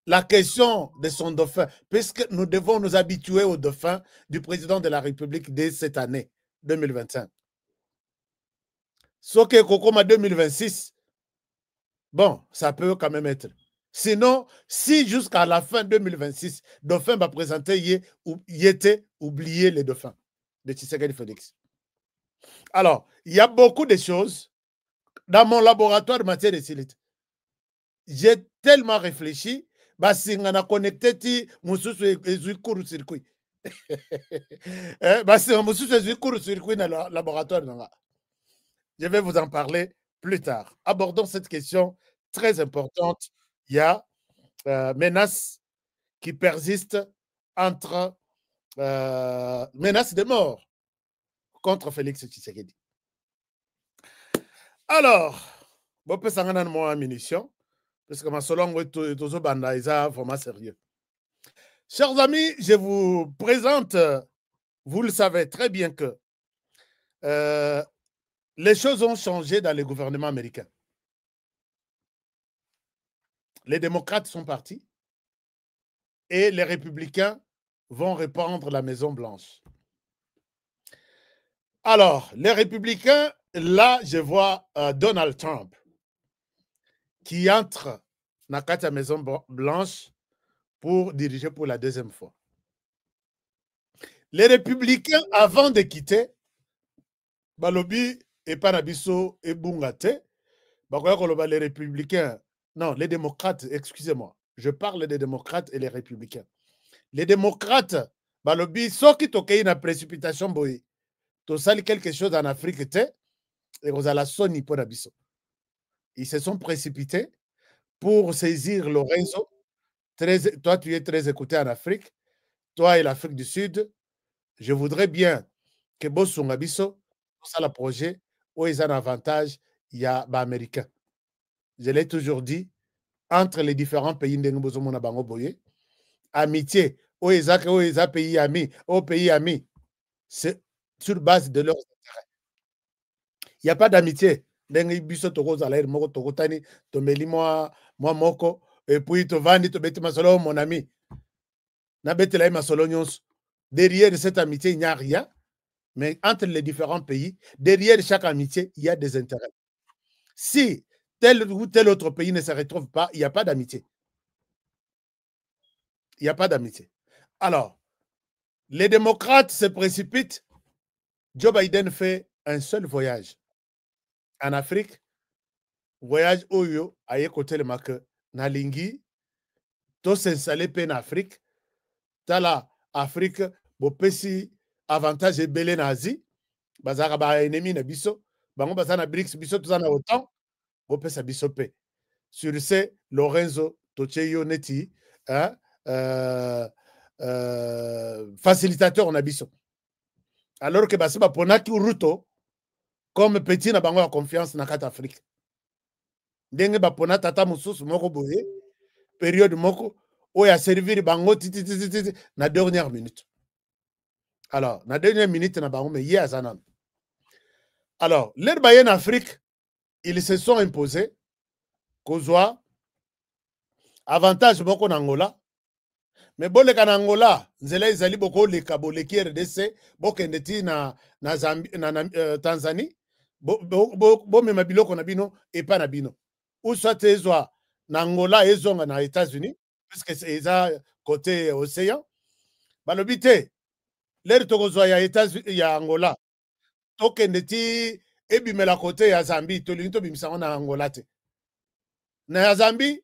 la question de son dauphin, puisque nous devons nous habituer au dauphin du président de la République dès cette année 2025. Sauf que Kokoma 2026, bon, ça peut quand même être. Sinon, si jusqu'à la fin 2026, dauphin va présenter Yété, oublier les dauphins de Tshisekedi Félix. Alors, il y a beaucoup de choses dans mon laboratoire de matière de silite. J'ai tellement réfléchi, basi ngana connecté ti mususu ezui court circuit. Basi mususu ezui court circuit dans le laboratoire nanga. Je vais vous en parler plus tard. Abordons cette question très importante. Il y a menace qui persiste entre menace de mort contre Félix Tshisekedi. Alors, bon, peut s'en aller en munition, parce que ma solongue est toujours bandaïsa, vraiment sérieux. Chers amis, je vous présente, vous le savez très bien que les choses ont changé dans le gouvernement américain. Les démocrates sont partis et les républicains vont reprendre la Maison-Blanche. Alors, les républicains, là, je vois Donald Trump qui entre dans la Maison-Blanche pour diriger pour la 2e fois. Les républicains, avant de quitter, Balobi et Panabiso et Bungate, les républicains, non, les démocrates, excusez-moi, je parle des démocrates et les républicains. Les démocrates, Balobi, ceux qui ont une précipitation, boy, tu sali quelque chose en Afrique, et vous allez sonner pour Abisso. Ils se sont précipités pour saisir Lorenzo. Toi, tu es très écouté en Afrique. Toi et l'Afrique du Sud, je voudrais bien que Bossou Abisso, ça le projet, où ils ont un avantage, il y a américain. Je l'ai toujours dit, entre les différents pays ndenge bango boye, amitié, au pays amis, c'est sur base de leurs intérêts. Il n'y a pas d'amitié. Ndenge biso toko zalaire moko toko tani tomeli moi moko et puis to vandi to beti masolo mon ami. Na betela masolo nyonso. Derrière cette amitié, il n'y a rien. Mais entre les différents pays, derrière chaque amitié, il y a des intérêts. Si tel ou tel autre pays ne se retrouve pas, il n'y a pas d'amitié. Il n'y a pas d'amitié. Alors, les démocrates se précipitent. Joe Biden fait un seul voyage en Afrique. Voyage Oyo, à côté le marque Nalingi, tout s'installer en Afrique. Tala Afrique, bopesi avantage et belé nazi. Bazara ba ennemi na biso. Bango bazana BRICS biso tout na autant. Bopesa biso pe. Sur ce, Lorenzo Tocheyo Neti, hein, facilitateur en abisso. Alors que Basiba Ponaki Ruto, comme petit na bango a confiance na carte Afrique. Denge Bapona Tata Moussous Moko Boye, période Moko, où il a servi bango na dernière minute. Alors, na dernière minute na bango, mais hier Zanan. Alors, les Bayens en Afrique, ils se sont imposés, Kozwa, avantage Moko en Angola. Mais bon, les Angola, nzela izali boko le kabo le ki RDC, boko ndeti na Tanzanie, bo me mabiloko na bino et pas na bino. Ou soit ezwa na Angola ezonga na États-Unis, puisque c'est eza côté océan. Balobite, l'air tokozwa ya États-Unis ya Angola. Toke ndeti ebimela côté ya Zambie, to linto bimisa na Angola te. Na Zambie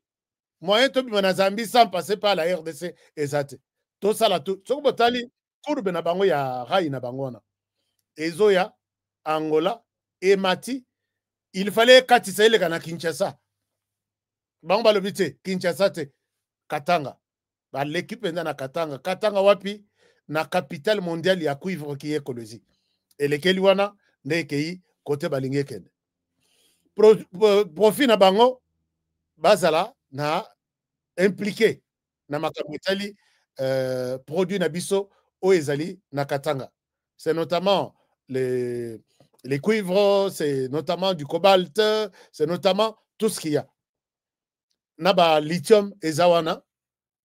moyen to bima na Zambie sans passer par la RDC ezate. To sala to soko botali courbe na bango ya rai na bangona. Ezoya Angola et Mati, il fallait katisa ile kana Kinshasa. Bango balobite Kinshasa te Katanga. Ba l'équipe enda na Katanga. Katanga wapi na capitale mondiale ya cuivre qui est écologie. Et lesquels wana ndekei côté balinge kende. Profit na bango bazala na impliqué na makamutali produit na biso o ezali na Katanga. C'est notamment les cuivres, c'est notamment du cobalt, c'est notamment tout ce qu'il y a. Naba lithium ezawana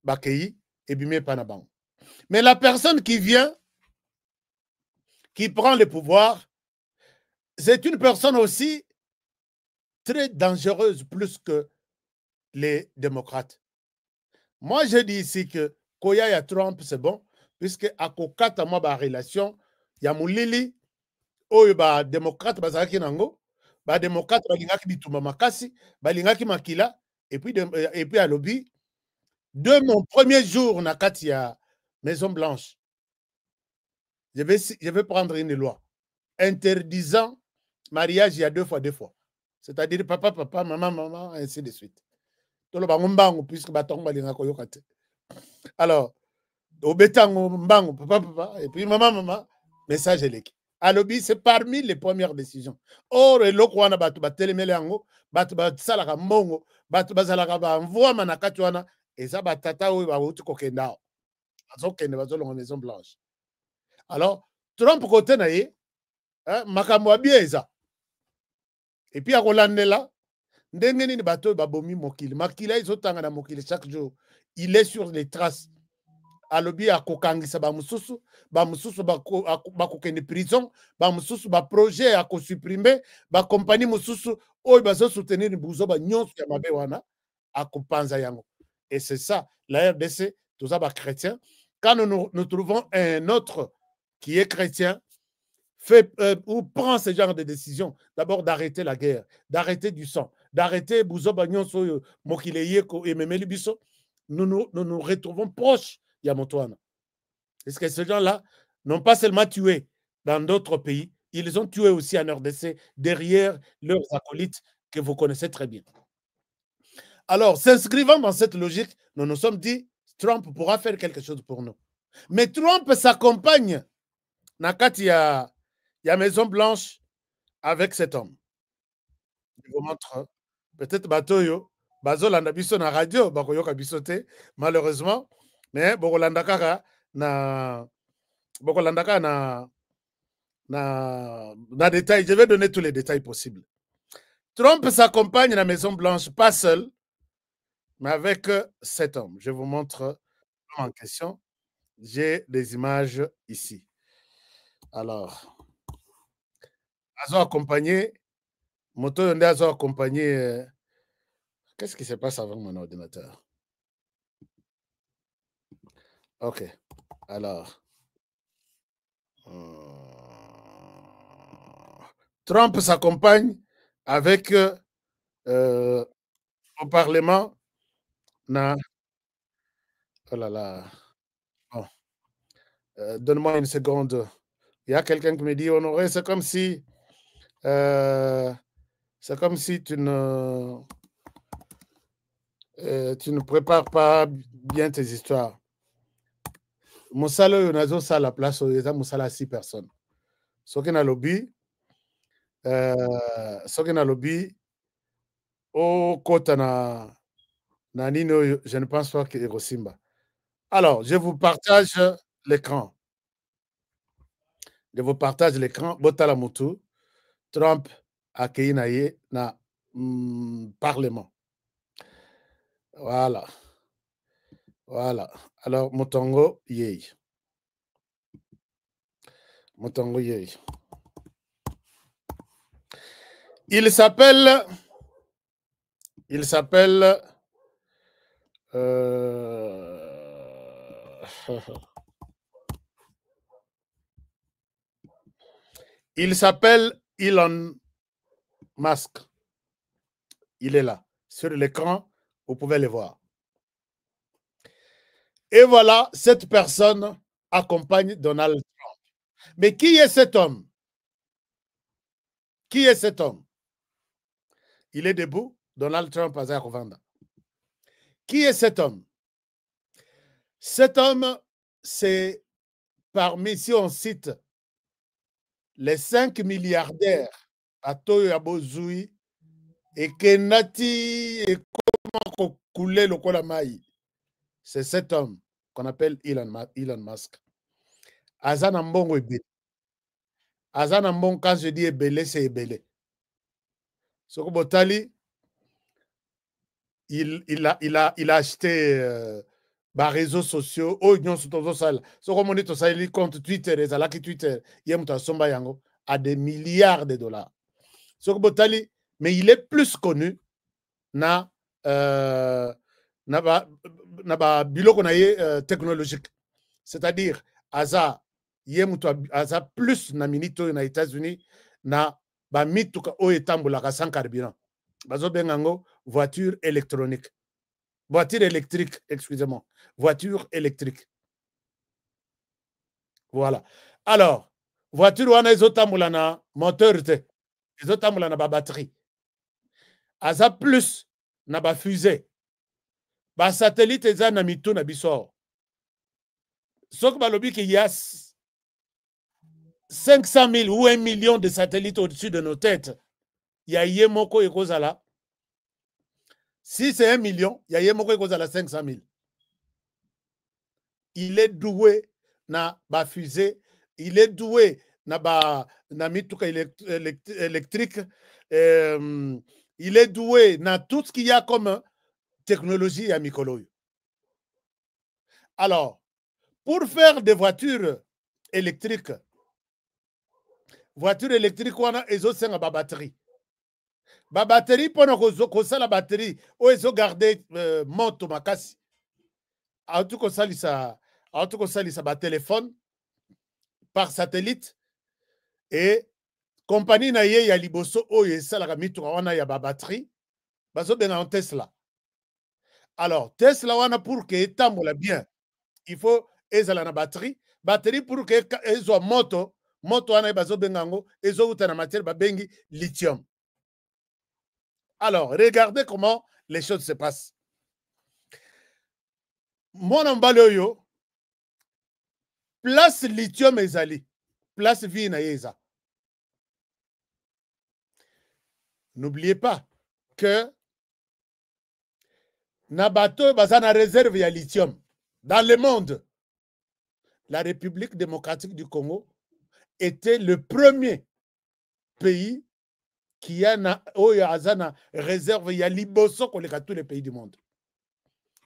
bakei ebime panabang. Mais la personne qui vient, qui prend le pouvoir, c'est une personne aussi très dangereuse plus que les démocrates. Moi, je dis ici que Koya ya Trump, c'est bon, puisque à Kokata, moi, ma relation, il y a Moulili, oyo ba démocrate, bazaki nango, ba démocrate, balingaki bituma makasi, balingaki makila, et puis à lobby, de mon premier jour, na Katia, Maison Blanche, je vais prendre une loi interdisant mariage il y a 2 fois. C'est-à-dire papa, maman, ainsi de suite. Puisque alors, au bétango, mbango, papa, et puis maman, message électrique. À lobby, c'est parmi les premières décisions. Or, le kwana batu batelemele yango, batu basalaka mbongo, batu bazalaka ba envoi manakati wana, et ça batata oyo ba wuti kokenda. Azokende bazolonga Maison Blanche. Alors, Trump côté na ye, makambo abieza. Et puis à Rolandela, ndenge nini bato babomi mokili. Makila izotanga na mokili chaque jour. Il est sur les traces. Alobi a kokangisa ba mususu bakokende prison, ba mususu ba projet a ko supprimer, ba compagnie mususu oyo bazo soutenir buzo ba nyonso ya mabe wana a kopanza yango. Et c'est ça la RDC, tout ça ba chrétien. Quand nous trouvons un autre qui est chrétien, fait ou prend ce genre de décision, d'abord d'arrêter la guerre, d'arrêter du sang, d'arrêter buzo ba nyonso mokileye ko ememeli biso, nous retrouvons proches. Yamotoana. Est-ce que ces gens-là n'ont pas seulement tué dans d'autres pays, ils ont tué aussi en RDC derrière leurs acolytes que vous connaissez très bien. Alors, s'inscrivant dans cette logique, nous nous sommes dit, Trump pourra faire quelque chose pour nous. Mais Trump s'accompagne, Nakati ya Maison Blanche, avec cet homme. Je vous montre. Peut-être Batoyo, Bazolanda biso na radio, Bakoyoka bisote, malheureusement. Mais Bokolanda kaka na détail. Je vais donner tous les détails possibles. Trump s'accompagne à la Maison Blanche, pas seul, mais avec cet homme. Je vous montre en question. J'ai des images ici. Alors, Azo accompagné, Moto Yonde Azo accompagné. Qu'est-ce qui se passe avec mon ordinateur? Ok. Alors, Trump s'accompagne avec au Parlement. Oh là là. Bon. Donne-moi une seconde. Il y a quelqu'un qui me dit, Honoré, c'est comme si tu ne prépares pas bien tes histoires. Moussala Yonazo, ça la place, il y a Moussala 6 personnes. Ce qui est dans le lobby, au côté na Nino, je ne pense pas qu'il y ait Simba. Alors, je vous partage l'écran. Je vous partage l'écran. Botala Moutou, Trump a accueilli na Parlement. Voilà. Voilà. Alors, Motongo Yei. Motongo Yei. Il s'appelle il s'appelle Elon Musk. Il est là. Sur l'écran, vous pouvez le voir. Et voilà, cette personne accompagne Donald Trump. Mais qui est cet homme? Qui est cet homme? Il est debout. Donald Trump a Rovanda. Qui est cet homme? Cet homme, c'est parmi, si on cite les 5 milliardaires à Toyo Abozui et Kenati et comment couler le Kolamaï. C'est cet homme qu'on appelle Elon Musk. Azan Ambongo Ebele. Azan Ambongo, quand je dis Ebele, c'est Ebele. Soko Botali, il a acheté les réseaux sociaux. Oh, non, c'est tout ça. Soko Moni to ça, il compte Twitter, les alaki Twitter, Yemuta Somba Yango, à des milliards de dollars. Soko Botali, mais il est plus connu na biloko na ye technologique. C'est-à-dire, Aza plus na minito na États-Unis na ba mituka o etambulaka sans carburant. Bazo bengango voiture électronique. Voiture électrique, excusez-moi. Voiture électrique. Voilà. Alors, voiture wana ezotambula na moteur te. Ezotambula na ba batterie. Aza plus na ba fusée. Ba satellite eza na mitu na biso. Sok balobi qu'il y a 500 000 ou 1 million de satellites au-dessus de nos têtes. Il y a Yemoko et Kozala. Si c'est 1 million, il y a Yemoko et Kozala 500 000. Il est doué na ba fusée. Il est doué na mituka électrique. Il est doué na tout ce qu'il y a comme technologie à Mikoloyo. Alors, pour faire des voitures électriques, wana ezosenga ba batterie. Ba batterie pona kosa la batterie o ezo garder moto makasi. Auto kosalisa ba téléphone par satellite et compagnie na ye ya liboso o esala mituka wana ya ba batterie bazo benga en Tesla. Alors, Tesla wana pour que etambola bien, il faut ezala na batterie pour que ezo moto wana bazo bengango ezo uta na matière ba bengi lithium. Alors, regardez comment les choses se passent. Mon ambaloyo place lithium ezali, place vie na yeza. N'oubliez pas que Nabato bazana réserve ya lithium dans le monde. La République démocratique du Congo était le premier pays qui a une réserve ya liboso koleka tous les pays du monde.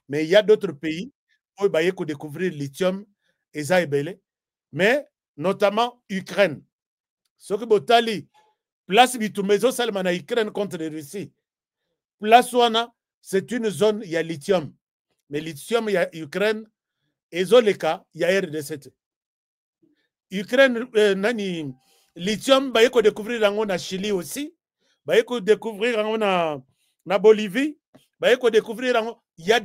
Mais il y a d'autres pays où il y a découvrir le lithium et ça est belé, mais notamment Ukraine. Ce que Botali place bitumezo salma na Ukraine contre la Russie. Place wana c'est une zone il y a lithium. Mais lithium il y a Ukraine et zoleka il y a RDC. Ukraine nani lithium ba yeko découvrir rango na Chili aussi. Ba yeko découvrir rango na Bolivie. Ba yeko découvrir rango il y a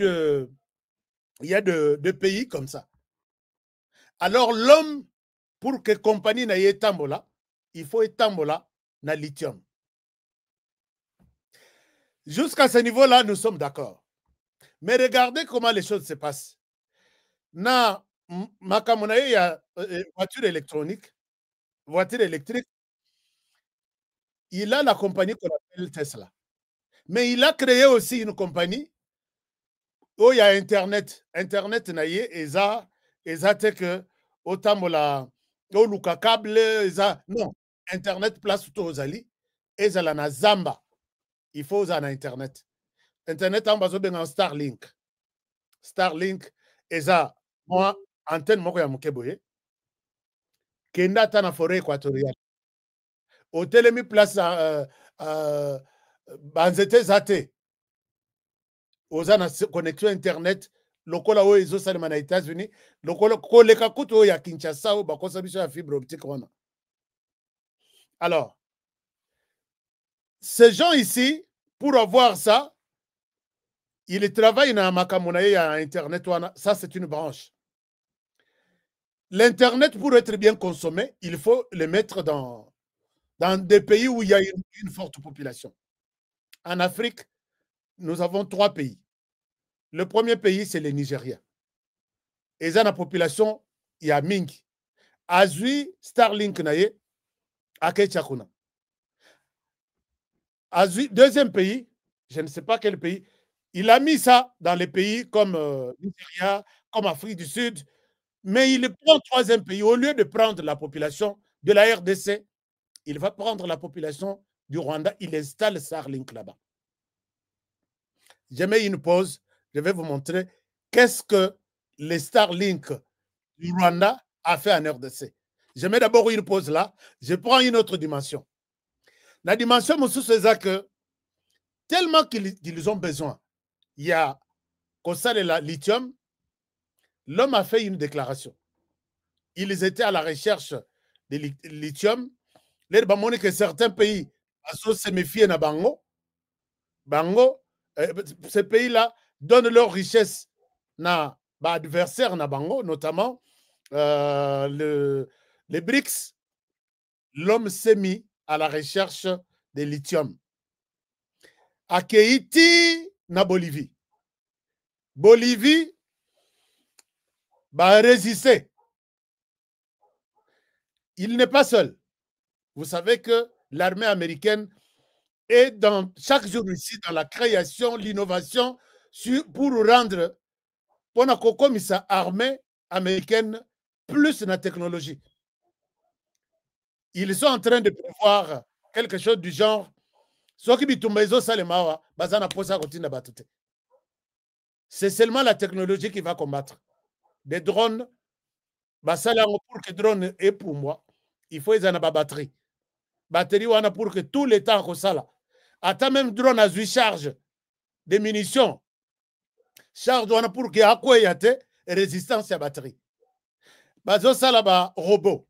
de pays comme ça. Alors l'homme pour que compagnie na yetambola, il faut étambola na lithium. Jusqu'à ce niveau-là, nous sommes d'accord. Mais regardez comment les choses se passent. Na makamona il y a voiture électrique, il a la compagnie qu'on appelle Tesla. Mais il a créé aussi une compagnie où il y a Internet. Internet naye eza que otambola oluka câble eza non Internet place tout aux ali ezala na zamba. Il faut usar na Internet. Internet en bazo benga Starlink. Starlink eza moi antenne moko ya mokeboye kenda ta na forêt équatoriale. Otelemi place banzete zate oza na connexion Internet lokola oyo ezosalema na États-Unis lokola koleka kutu oyo ya Kinshasa oyo bakosa biso ya fibre optique wana. Alors ces gens ici, pour avoir ça, ils travaillent dans makamona ya Internet wana. Ça c'est une branche. L'Internet, pour être bien consommé, il faut le mettre dans des pays où il y a une forte population. En Afrique, nous avons 3 pays. Le premier pays, c'est le Nigeria. Et dans la population, il y a Mingi. Azui, Starlink, naye, Akechakuna. Azui, deuxième pays, je ne sais pas quel pays, il a mis ça dans les pays comme Nigeria, comme Afrique du Sud, mais il prend troisième pays. Au lieu de prendre la population de la RDC, il va prendre la population du Rwanda, il installe Starlink là-bas. Je mets une pause, je vais vous montrer qu'est-ce que les Starlink du Rwanda a fait en RDC. Je mets d'abord une pause là, je prends une autre dimension. La dimension, c'est que tellement qu'ils ont besoin, il y a comme ça le lithium, l'homme a fait une déclaration. Ils étaient à la recherche de lithium. L'air va que certains pays se méfient na bango. Ces pays-là donnent leur richesse na adversaires na bango, notamment les BRICS. L'homme s'est mis à la recherche de lithium. À Keiti, na Bolivie. Bolivie va résister. Il n'est pas seul. Vous savez que l'armée américaine est chaque jour ici dans la création, l'innovation pour rendre comme ça armée américaine plus la technologie. Ils sont en train de prévoir quelque chose du genre c'est seulement la technologie qui va combattre. Des drones, pour que drone est pour moi, il faut qu'ils aient une batterie. Batterie pour que tout le temps que ça là. Attends même drone à 8 charge de munitions. Charge pour que y résistance à batterie. Bazo ça là robot.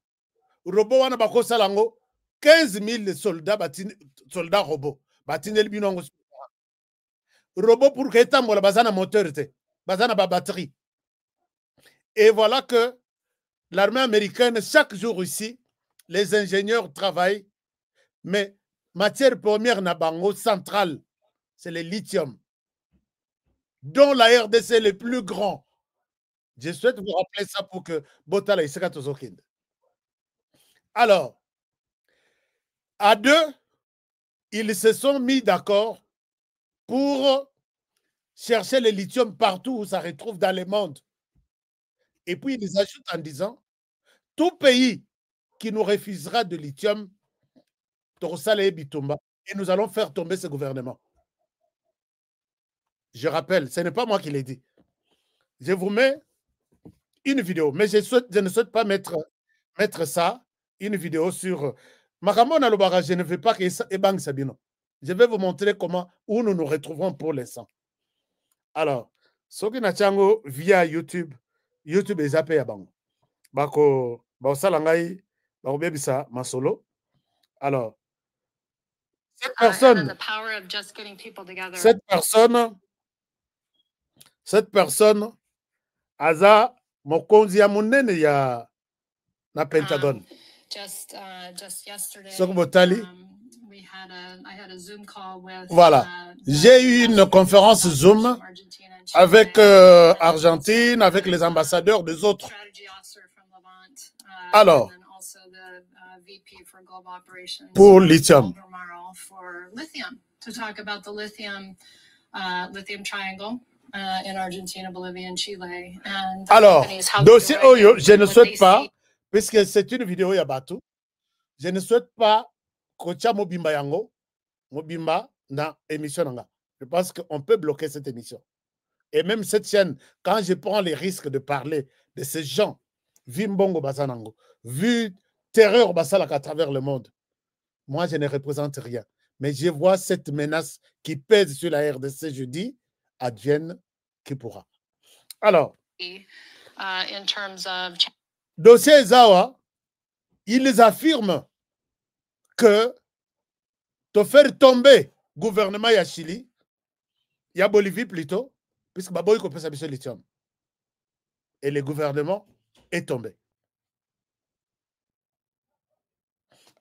Robot wana bako salango 15 000 soldats robots. Batinel binongo. Robot pour que etambola bazana moteur te. Bazana ba batterie. Et voilà que l'armée américaine, chaque jour ici, les ingénieurs travaillent, mais matière première na bango centrale, c'est le lithium, dont la RDC est le plus grand. Je souhaite vous rappeler ça pour que Botala Iseka Tozokind. Alors, à deux, ils se sont mis d'accord pour chercher le lithium partout où ça retrouve dans le monde. Et puis, ils ajoutent en disant, tout pays qui nous refusera de lithium, et nous allons faire tomber ce gouvernement. Je rappelle, ce n'est pas moi qui l'ai dit. Je vous mets une vidéo, mais je ne souhaite pas mettre ça, une vidéo sur... je ne veux pas que Ebang Sabino. Je vais vous montrer où nous nous retrouvons pour l'instant. Alors, ce qui n'a via YouTube est zappé à Bang. Bako, Salangai, Bako Masolo. Alors, cette personne, Aza, Mokonzi ya munene ya na Pentagone.
Just yesterday,
voilà. J'ai eu une conférence Zoom avec Argentine, avec les ambassadeurs des autres. Alors, pour lithium.
To talk about the lithium triangle in Argentina, Bolivia, and Chile. And
alors, dossier Oyo, je ne souhaite pas, puisque c'est une vidéo Yabatou, je ne souhaite pas Kocha Mobimba Yango, Mobimba dans l'émission Nanga. Je pense qu'on peut bloquer cette émission. Et même cette chaîne, quand je prends les risques de parler de ces gens, vu Mbongo Basanango, vu Terreur Basalak à travers le monde, moi je ne représente rien. Mais je vois cette menace qui pèse sur la RDC, je dis, advienne qui pourra. Alors, dossier Zawa, ils affirment que de faire tomber le gouvernement de Chili, il y a Bolivie plutôt, puisque Baboy peut sa mission lithium. Et le gouvernement est tombé.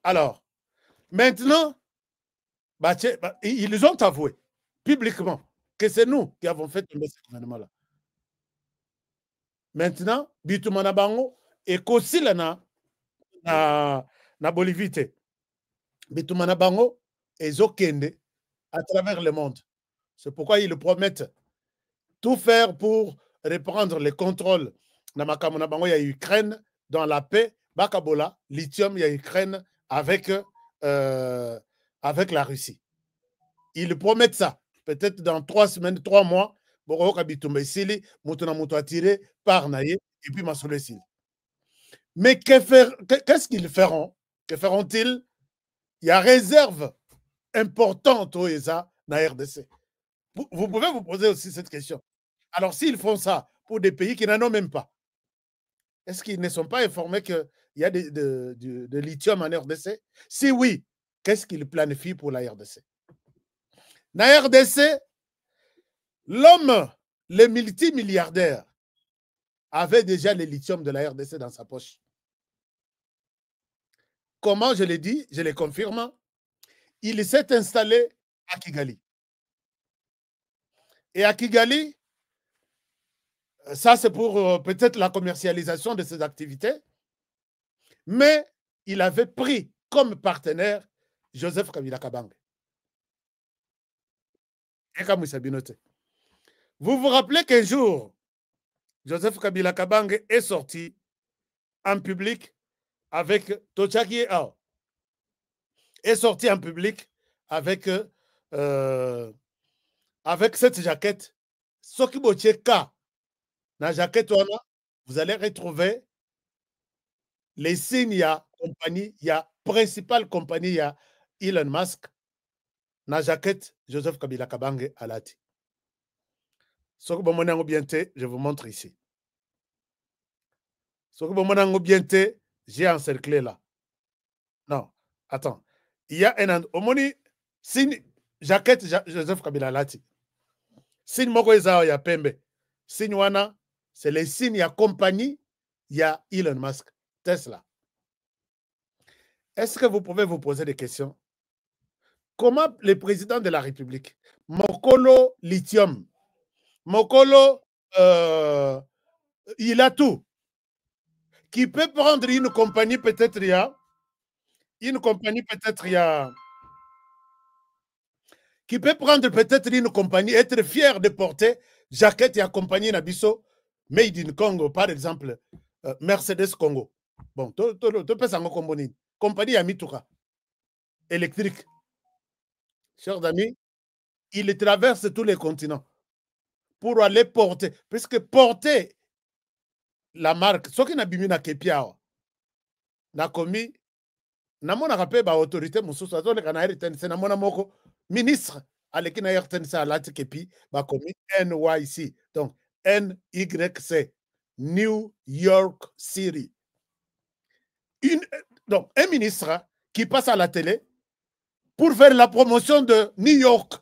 Alors, maintenant, ils ont avoué publiquement que c'est nous qui avons fait tomber ce gouvernement-là. Maintenant, Bitumana Bango et Kosila na Bolivie. Bitumana Bango et Zokende à travers le monde. C'est pourquoi ils promettent tout faire pour reprendre le contrôle. Namakamo Bango, il y a Ukraine dans la paix. Bakabola, lithium, il y a Ukraine avec la Russie. Ils promettent ça. Peut-être dans 3 semaines, 3 mois, et puis mais qu'est-ce qu'ils feront? Que feront-ils? Il y a réserve importante au ESA dans la RDC. Vous pouvez vous poser aussi cette question. Alors, s'ils font ça pour des pays qui n'en ont même pas, est-ce qu'ils ne sont pas informés qu'il y a de lithium en RDC? Si oui, qu'est-ce qu'ils planifient pour la RDC? Dans la RDC, l'homme, le multimilliardaire, avait déjà le lithium de la RDC dans sa poche. Comment je l'ai dit, je le confirme, il s'est installé à Kigali. Et à Kigali, ça c'est pour peut-être la commercialisation de ses activités, mais il avait pris comme partenaire Joseph Kabila Kabange. Vous vous rappelez qu'un jour, Joseph Kabila Kabange est sorti en public avec Tochaki Ao. Est sorti en public avec cette jaquette. Soki Bocheka, dans la jaquette, vous allez retrouver les signes, il y a compagnie, il y a principale compagnie, il y a Elon Musk. Dans la jaquette, Joseph Kabila Kabange Alati. Ce que vous bien, je vous montre ici. Ce que vous bien, j'ai encerclé là. Non, attends. Il y a un omoni signe jaquette Joseph Kabila Alati. Signe moko ezao ya pembe. Signe wana, c'est les signes ya compagnie, il y a Elon Musk, Tesla. Est-ce que vous pouvez vous poser des questions? Comment le président de la République, Mokolo Lithium, Mokolo, il a tout, qui peut prendre une compagnie, peut-être il y a, qui peut prendre peut-être une compagnie, être fier de porter jaquette et accompagner Nabiso, Made in Congo, par exemple, Mercedes Congo. Bon, tu peux s'en compagnie. Compagnie Amituka, électrique. Chers amis, il traverse tous les continents pour aller porter, puisque porter la marque, ce qui n'a pas na kepiao, n'a commis, n'a mon rappelé ba autorité mususu azole kana RTNC na mona moko ministre aleki na RTNC alati kepi ba commis NYC, donc NYC, New York City. Donc un ministre qui passe à la télé pour faire la promotion de New York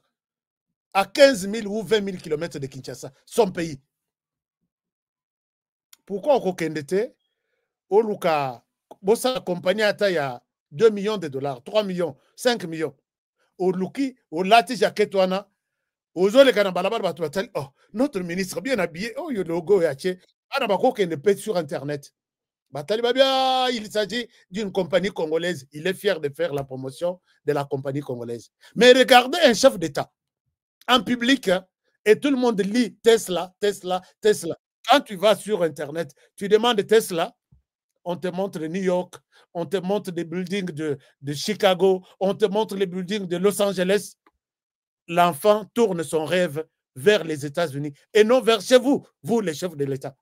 à 15 000 ou 20 000 km de Kinshasa, son pays. Pourquoi au Kokendete, au Luka, Bossa compagnie à taille à 2 millions de dollars, 3 millions, 5 millions. Au Luki, au Lati Jaketwana, aux autres Kanabalabar, oh, notre ministre bien habillé, oh, le logo est acheté, Anabako ne pète sur Internet. Il s'agit d'une compagnie congolaise. Il est fier de faire la promotion de la compagnie congolaise. Mais regardez un chef d'État en public, hein, et tout le monde lit Tesla, Tesla, Tesla. Quand tu vas sur Internet, tu demandes Tesla, on te montre New York, on te montre des buildings de Chicago, on te montre les buildings de Los Angeles. L'enfant tourne son rêve vers les États-Unis et non vers chez vous, vous les chefs de l'État.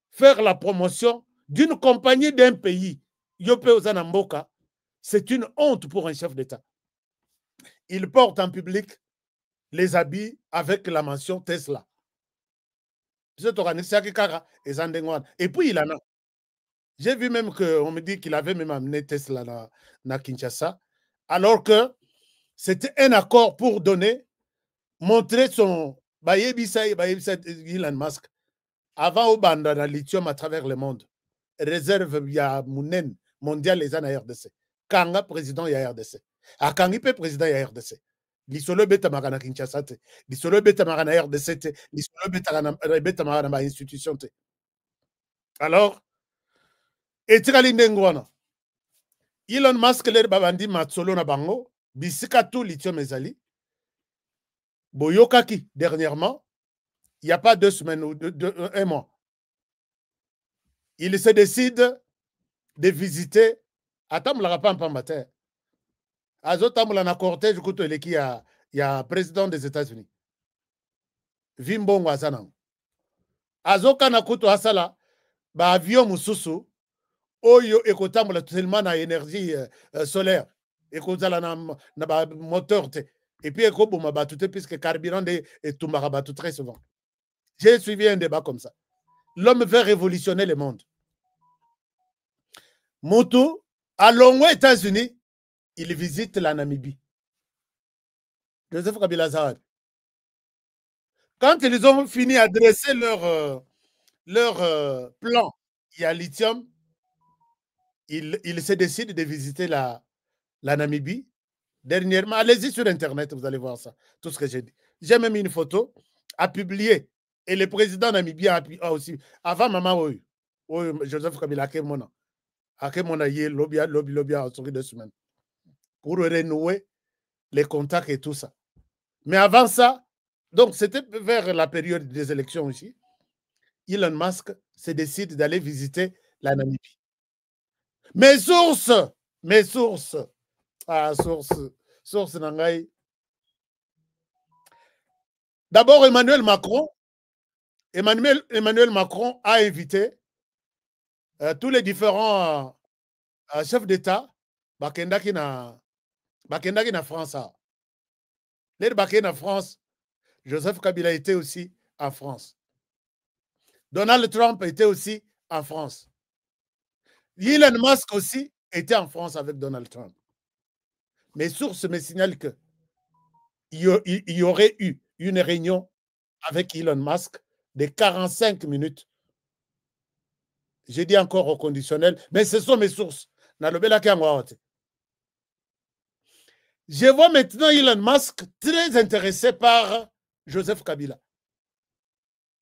Faire la promotion d'une compagnie d'un pays, c'est une honte pour un chef d'État. Il porte en public les habits avec la mention Tesla. Et puis il en a. J'ai vu même qu'on me dit qu'il avait même amené Tesla à Kinshasa, alors que c'était un accord pour donner, montrer son Elon Musk avant au banda de lithium à travers le monde. Réserve ya Mounen mondial les ans à RDC. Kanga président ya RDC. Akangipe président ya RDC. Lisolo beta magana Kinshasa te. Lisolo beta magana RDC te. Lisolo beta magana institution te. Alors, etikali ndengwana. Elon Musk le babandi matsolo na bango bisika tout lithium ezali. Boyokaki dernièrement, il n'y a pas 2 semaines ou 1 mois. Il se décide de visiter. Attends, il n'y a pas un matin. Azotamula na cortège kuto eleki ya président des États-Unis. Vimbongo azanang. Azoka na kuto asala ba avion mususu oyo ekotamula tellement na énergie solaire. Ekozala na ba moteur te. Et puis ekoboma batute puisque carburant de etumbaka batu très souvent. J'ai suivi un débat comme ça. L'homme veut révolutionner le monde. Motu, à Longo, États-Unis, il visite la Namibie. Joseph Kabila Zawad. Quand ils ont fini à dresser leur plan, il y a lithium, il se décide de visiter la Namibie. Dernièrement, allez-y sur Internet, vous allez voir ça, tout ce que j'ai dit. J'ai même une photo à publier. Et le président namibien a aussi, avant Maman Joseph Kabila Akemona yé lobia en 2 semaines pour renouer les contacts et tout ça. Mais avant ça, donc c'était vers la période des élections aussi, Elon Musk se décide d'aller visiter la Namibie. Mes sources, source Nangai. D'abord, Emmanuel Macron a invité tous les différents chefs d'État bakendaki na France. Les bakendaki na France, Joseph Kabila était aussi en France. Donald Trump était aussi en France. Elon Musk aussi était en France avec Donald Trump. Mes sources me signalent que il y aurait eu une réunion avec Elon Musk de 45 minutes. J'ai dit encore au conditionnel, mais ce sont mes sources. Je vois maintenant Elon Musk très intéressé par Joseph Kabila.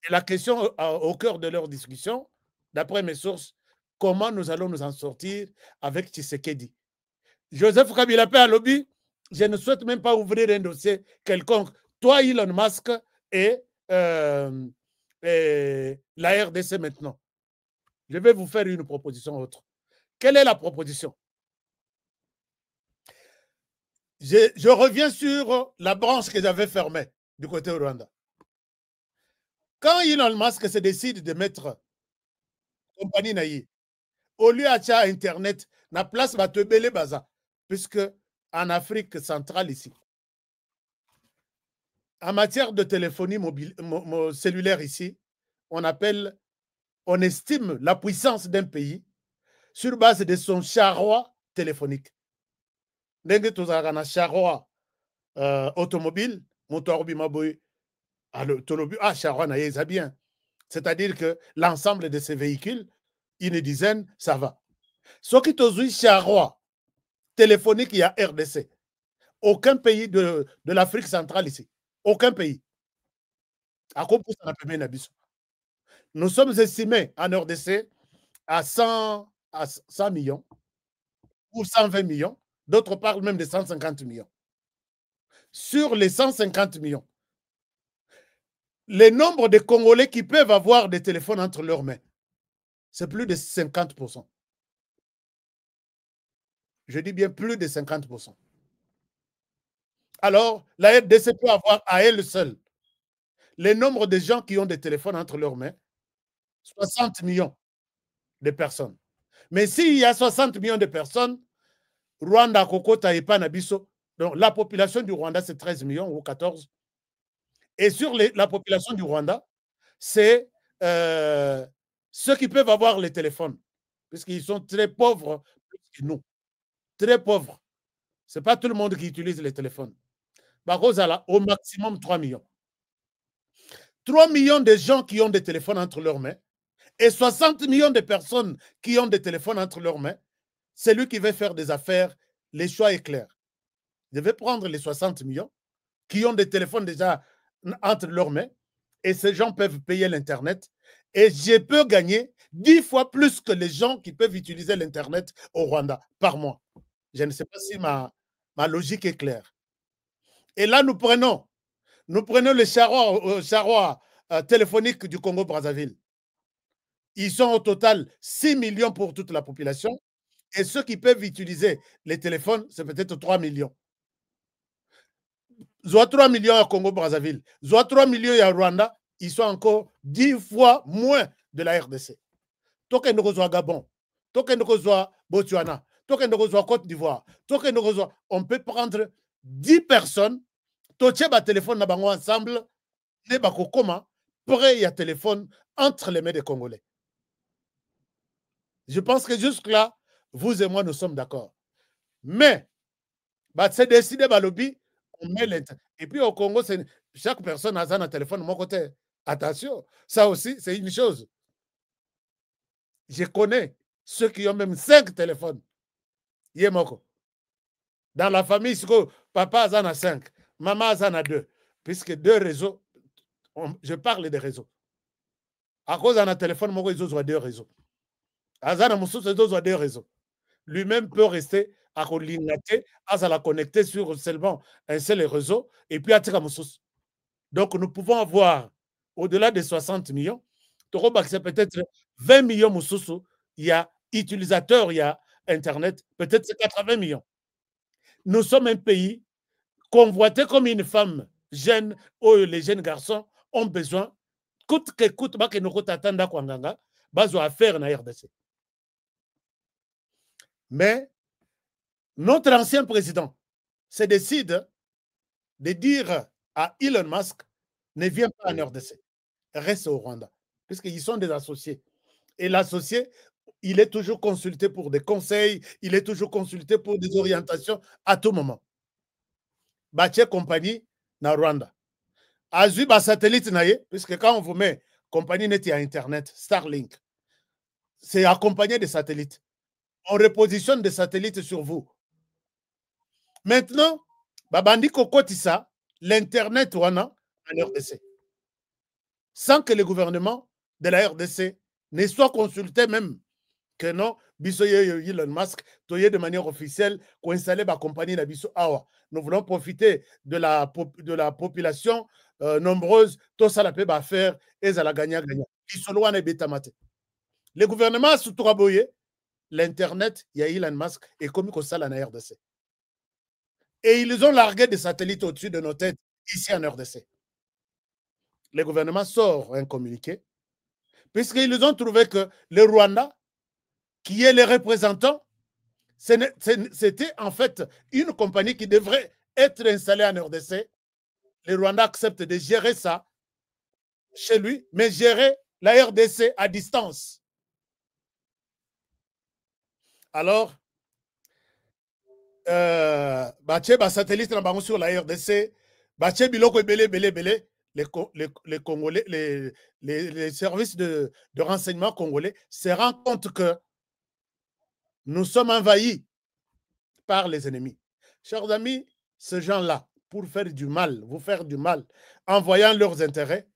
Et la question au cœur de leur discussion, d'après mes sources, comment nous allons nous en sortir avec Tshisekedi? Joseph Kabila paie à lobby. Je ne souhaite même pas ouvrir un dossier quelconque. Toi, Elon Musk et la RDC maintenant. Je vais vous faire une proposition autre. Quelle est la proposition? Je reviens sur la branche que j'avais fermée du côté Rwanda. Quand Elon Musk se décide de mettre compagnie naïe, au lieu d'achat Internet, la place va te bêler baza, puisque en Afrique centrale ici, en matière de téléphonie mobile, cellulaire ici, on estime la puissance d'un pays sur base de son charroi téléphonique. Ndenge tozalaka na charroi automobile, moto bimaboy, charroi na yeza bien. C'est-à-dire que l'ensemble de ces véhicules, une dizaine, ça va. Ce qui tozui charroi téléphonique, il y a RDC. Aucun pays de l'Afrique centrale ici. Aucun pays. À quoi pour ça nous sommes estimés en RDC à 100 millions ou 120 millions. D'autres parlent même de 150 millions. Sur les 150 millions, le nombre de Congolais qui peuvent avoir des téléphones entre leurs mains, c'est plus de 50%. Je dis bien plus de 50%. Alors, la RDC peut avoir à elle seule le nombre de gens qui ont des téléphones entre leurs mains, 60 millions de personnes. Mais s'il y a 60 millions de personnes, Rwanda, Kokota et Panabiso, donc la population du Rwanda, c'est 13 millions ou 14. Et sur la population du Rwanda, c'est ceux qui peuvent avoir les téléphones, puisqu'ils sont très pauvres plus que nous. Très pauvres. Ce n'est pas tout le monde qui utilise les téléphones. Barozala, au maximum 3 millions. 3 millions de gens qui ont des téléphones entre leurs mains et 60 millions de personnes qui ont des téléphones entre leurs mains. C'est lui qui veut faire des affaires. Le choix est clair. Je vais prendre les 60 millions qui ont des téléphones déjà entre leurs mains et ces gens peuvent payer l'Internet et je peux gagner 10 fois plus que les gens qui peuvent utiliser l'Internet au Rwanda par mois. Je ne sais pas si ma logique est claire. Et là, nous prenons le charroi téléphonique du Congo-Brazzaville. Ils sont au total 6 millions pour toute la population et ceux qui peuvent utiliser les téléphones, c'est peut-être 3 millions. Soit 3 millions à Congo-Brazzaville, soit 3 millions à Rwanda, ils sont encore 10 fois moins de la RDC. Token de Rosoa Gabon, Token de Rosoa Botswana, Token de Rosoa Côte d'Ivoire, Token de Rosoa. On peut prendre 10 personnes, toche ba téléphone na bango ensemble, ne ba kokoma, près ya téléphone entre les mains des Congolais. Je pense que jusque-là, vous et moi, nous sommes d'accord. Mais, c'est décidé par lobby. On met l'Internet. Et puis au Congo, chaque personne a un téléphone de mon côté. Attention, ça aussi, c'est une chose. Je connais ceux qui ont même 5 téléphones. Yemoko. Dans la famille, papa en a 5, maman en a 2. Puisque 2 réseaux, je parle des réseaux. À cause d'un téléphone, ils ont 2 réseaux. Azana Moussous, ils ont 2 réseaux. Lui-même peut rester à la connecter sur seulement un seul réseau et puis à Tiramoussos. Donc nous pouvons avoir au-delà de 60 millions, c'est peut-être 20 millions Moussous, il y a utilisateurs, il y a Internet, peut-être c'est 80 millions. Nous sommes un pays convoité comme une femme jeune où les jeunes garçons ont besoin, coûte que coûte, que nous attendons Kwanganga, besoin à faire na RDC. Mais notre ancien président se décide de dire à Elon Musk, ne viens pas en RDC, reste au Rwanda, puisqu'ils sont des associés. Et l'associé, il est toujours consulté pour des conseils, il est toujours consulté pour des orientations à tout moment. Baché compagnie na Rwanda. Azui ba satellite naye, puisque quand on vous met compagnie net à Internet, Starlink, c'est accompagné des satellites. On repositionne des satellites sur vous. Maintenant, Babandi Kokotissa, l'Internet wana en RDC. Sans que le gouvernement de la RDC ne soit consulté même que non, biso Elon Musk, toye de manière officielle, pour installer la compagnie na biso awa. Nous voulons profiter de la population nombreuse, tout ça la peut faire et ça la gagnant. Le gouvernement sous l'internet, il y a Elon Musk et comme ça la RDC. Et ils ont largué des satellites au-dessus de nos têtes ici en RDC. Le gouvernement sort un communiqué puisqu'ils ont trouvé que le Rwanda, qui est le représentant, c'était en fait une compagnie qui devrait être installée en RDC. Le Rwanda accepte de gérer ça chez lui, mais gérer la RDC à distance. Alors, satellite sur la RDC, les Congolais, les services de renseignement congolais se rendent compte que nous sommes envahis par les ennemis. Chers amis, ces gens-là, pour faire du mal, vous faire du mal, en voyant leurs intérêts,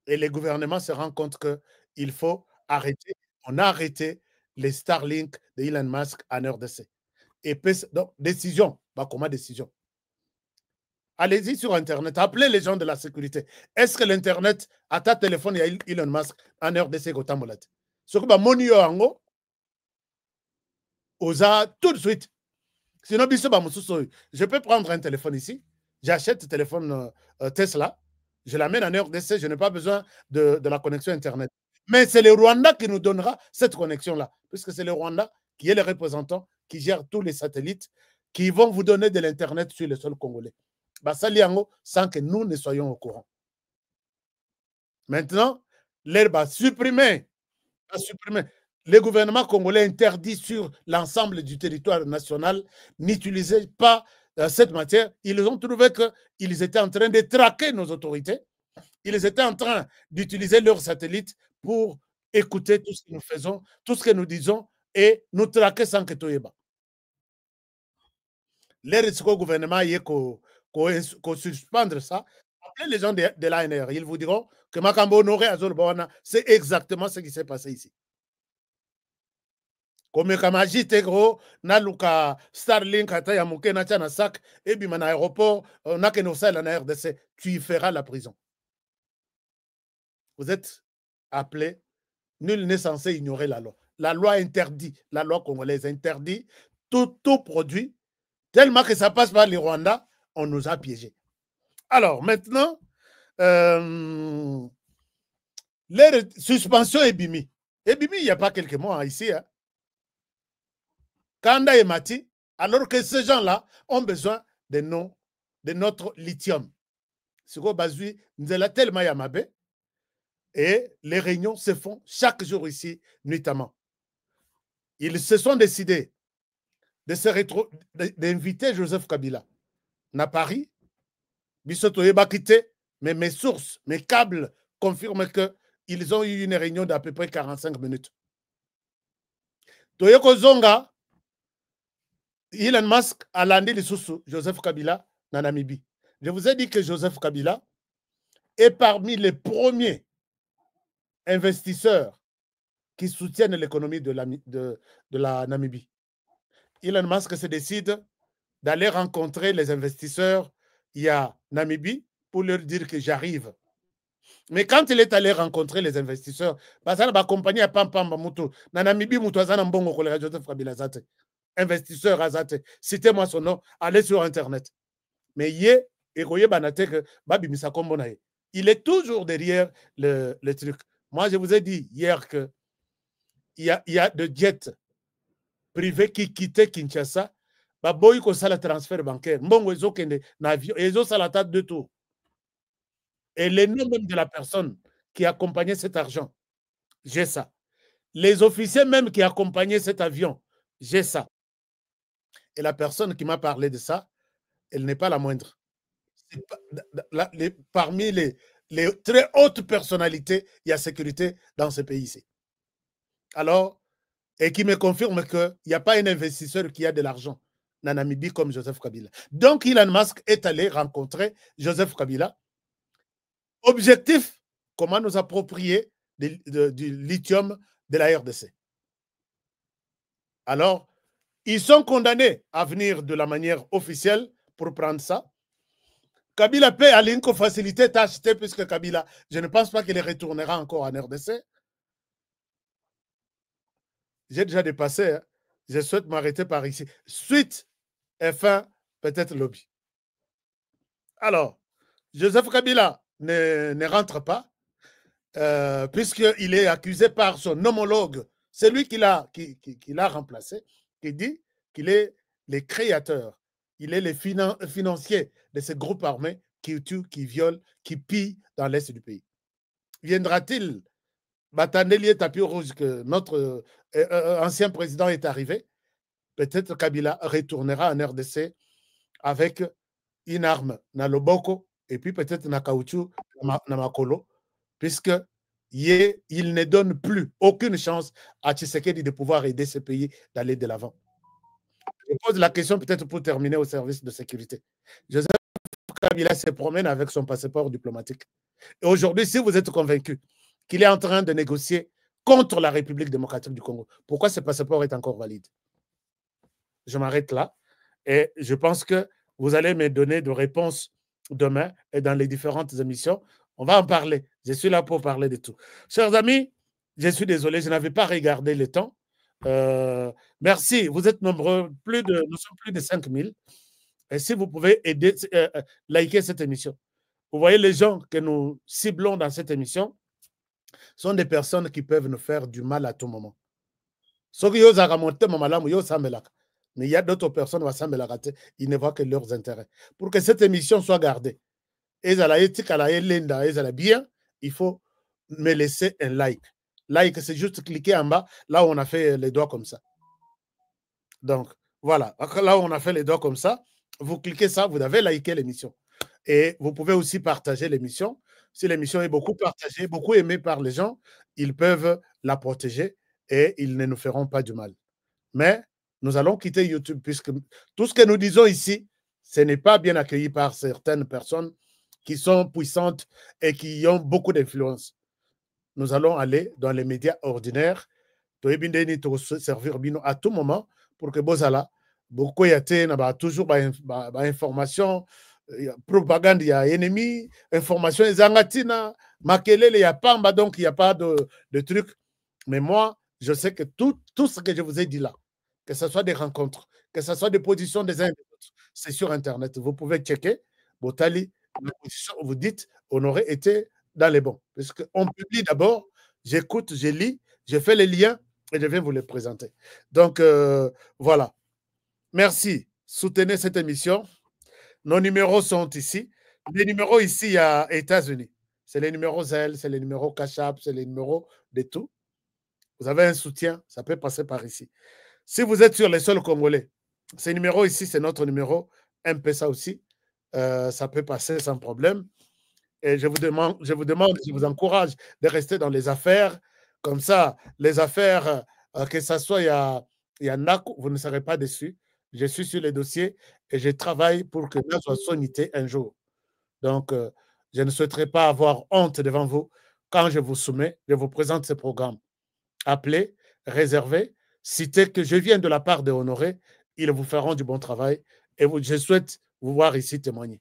et les gouvernements se rendent compte qu'il faut arrêter. On a arrêté les Starlink de Elon Musk en RDC. Et donc, décision, comment décision? Allez-y sur Internet, appelez les gens de la sécurité. Est-ce que l'Internet, à ta téléphone, il y a Elon Musk en RDC Gotambolate? Ce que monio ango, osa tout de suite. Sinon, je peux prendre un téléphone ici, j'achète un téléphone Tesla, je l'amène en RDC, je n'ai pas besoin de la connexion Internet. Mais c'est le Rwanda qui nous donnera cette connexion-là, puisque c'est le Rwanda qui est le représentant, qui gère tous les satellites, qui vont vous donner de l'Internet sur le sol congolais. Sans que nous ne soyons au courant. Maintenant, l'air va supprimer. Le gouvernement congolais interdit sur l'ensemble du territoire national, n'utilisez pas cette matière. Ils ont trouvé qu'ils étaient en train de traquer nos autorités. Ils étaient en train d'utiliser leurs satellites pour écouter tout ce que nous faisons, tout ce que nous disons et nous traquer sans que tout y ait. L'air du gouvernement y est qu'on suspendre ça. Appelez les gens de l'ANR, ils vous diront que Makambo Honoré Azorbawana, c'est exactement ce qui s'est passé ici. Comme Kamaji Tegro, Naluka, Starlink, Ataya Mouke, Natana Sak, et bien, aéroport, Nakenosel en RDC, tu y feras la prison. Vous êtes appelés, nul n'est censé ignorer la loi. La loi interdit, la loi congolaise interdit tout produit, tellement que ça passe par les Rwandais, on nous a piégés. Alors, maintenant, les suspensions Ebimi. Ebimi, il n'y a pas quelques mois ici. Hein. Kanda et Mati, alors que ces gens-là ont besoin de notre lithium. C'est quoi, Bazui, nous avons tellement Yamabe. Et les réunions se font chaque jour ici, nuitamment. Ils se sont décidés d'inviter Joseph Kabila à Paris. Mais mes sources, mes câbles confirment qu'ils ont eu une réunion d'à peu près 45 minutes. Toyoko Zonga, Elon Musk a landé les sous Joseph Kabila dans Namibie. Je vous ai dit que Joseph Kabila est parmi les premiers investisseurs qui soutiennent l'économie de la Namibie. Elon Musk se décide d'aller rencontrer les investisseurs il y a Namibie pour leur dire que j'arrive. Mais quand il est allé rencontrer les investisseurs, ça va accompagner à Pampamba Moutou. Na Namibie, Moutouazana Mbongo Kolega Joseph Kabila Zate. Investisseur Azate. Citez-moi son nom, allez sur Internet. Mais il est toujours derrière le truc. Moi, je vous ai dit hier qu'il y a de jets privés qui quittaient Kinshasa. Boy ko sala transfert bancaire mbongo ezokende na avion ezosala ta deux tours et le nom même de la personne qui accompagnait cet argent, j'ai ça. Les officiers même qui accompagnaient cet avion, j'ai ça. Et la personne qui m'a parlé de ça, elle n'est pas la moindre. Parmi les très hautes personnalités, il y a sécurité dans ce pays-ci. Alors, et qui me confirme qu'il n'y a pas un investisseur qui a de l'argent en Namibie comme Joseph Kabila. Donc, Elon Musk est allé rencontrer Joseph Kabila. Objectif, comment nous approprier du lithium de la RDC. Alors, ils sont condamnés à venir de la manière officielle pour prendre ça. Kabila paie à l'inco facilité d'acheter puisque Kabila, je ne pense pas qu'il retournera encore en RDC. J'ai déjà dépassé. Hein. Je souhaite m'arrêter par ici. Suite et fin, peut-être lobby. Alors, Joseph Kabila ne rentre pas puisqu'il est accusé par son homologue, celui qui l'a remplacé, qui dit qu'il est le créateur, il est le financier de ce groupe armé qui tue, qui viole, qui pille dans l'est du pays. Viendra-t-il Batandeli tapis rouge que notre ancien président est arrivé? Peut-être Kabila retournera en RDC avec une arme dans le boko et puis peut-être na caoutchouc na makolo, puisque il ne donne plus aucune chance à Tshisekedi de pouvoir aider ce pays d'aller de l'avant. Je pose la question peut-être pour terminer au service de sécurité. Joseph Kabila se promène avec son passeport diplomatique. Et aujourd'hui, si vous êtes convaincu qu'il est en train de négocier contre la République démocratique du Congo, pourquoi ce passeport est encore valide? Je m'arrête là et je pense que vous allez me donner de réponses demain et dans les différentes émissions. On va en parler. Je suis là pour parler de tout. Chers amis, je suis désolé, je n'avais pas regardé le temps. Merci, vous êtes nombreux, nous sommes plus de 5000. Et si vous pouvez aider, liker cette émission. Vous voyez, les gens que nous ciblons dans cette émission sont des personnes qui peuvent nous faire du mal à tout moment. Mais il y a d'autres personnes ils ne voient que leurs intérêts. Pour que cette émission soit gardée, bien, il faut me laisser un like. Like, c'est juste cliquer en bas, là où on a fait les doigts comme ça. Donc, voilà. Là où on a fait les doigts comme ça, vous cliquez ça, vous avez liké l'émission. Et vous pouvez aussi partager l'émission. Si l'émission est beaucoup partagée, beaucoup aimée par les gens, ils peuvent la protéger et ils ne nous feront pas du mal. Mais nous allons quitter YouTube puisque tout ce que nous disons ici, ce n'est pas bien accueilli par certaines personnes qui sont puissantes et qui ont beaucoup d'influence. Nous allons aller dans les médias ordinaires, servir à tout moment pour que Bozala, beaucoup toujours information, propagande, il y a ennemi, information, zangatina, makelele, il y a pamba, donc il n'y a pas de truc. Mais moi, je sais que tout ce que je vous ai dit là, que ce soit des rencontres, que ce soit des positions des uns et des autres, c'est sur Internet. Vous pouvez checker. Botali, la position, vous dites, on aurait été dans les bons. Parce qu'on publie d'abord, j'écoute, je lis, je fais les liens et je viens vous les présenter. Donc, voilà. Merci. Soutenez cette émission. Nos numéros sont ici. Les numéros ici, il y a États-Unis. C'est les numéros Zelle, c'est les numéros Cash App, c'est les numéros de tout. Vous avez un soutien, ça peut passer par ici. Si vous êtes sur les sols congolais, ces numéros ici, c'est notre numéro M-Pesa aussi. Ça peut passer sans problème. Et je vous encourage de rester dans les affaires. Comme ça, les affaires, que ce soit il y a NACO, vous ne serez pas déçus. Je suis sur les dossiers et je travaille pour que NACO soit sonité un jour. Donc, je ne souhaiterais pas avoir honte devant vous quand je vous soumets, je vous présente ce programme. Appelez, réservez, citez que je viens de la part de Honoré, ils vous feront du bon travail et je souhaite vous voir ici témoigner.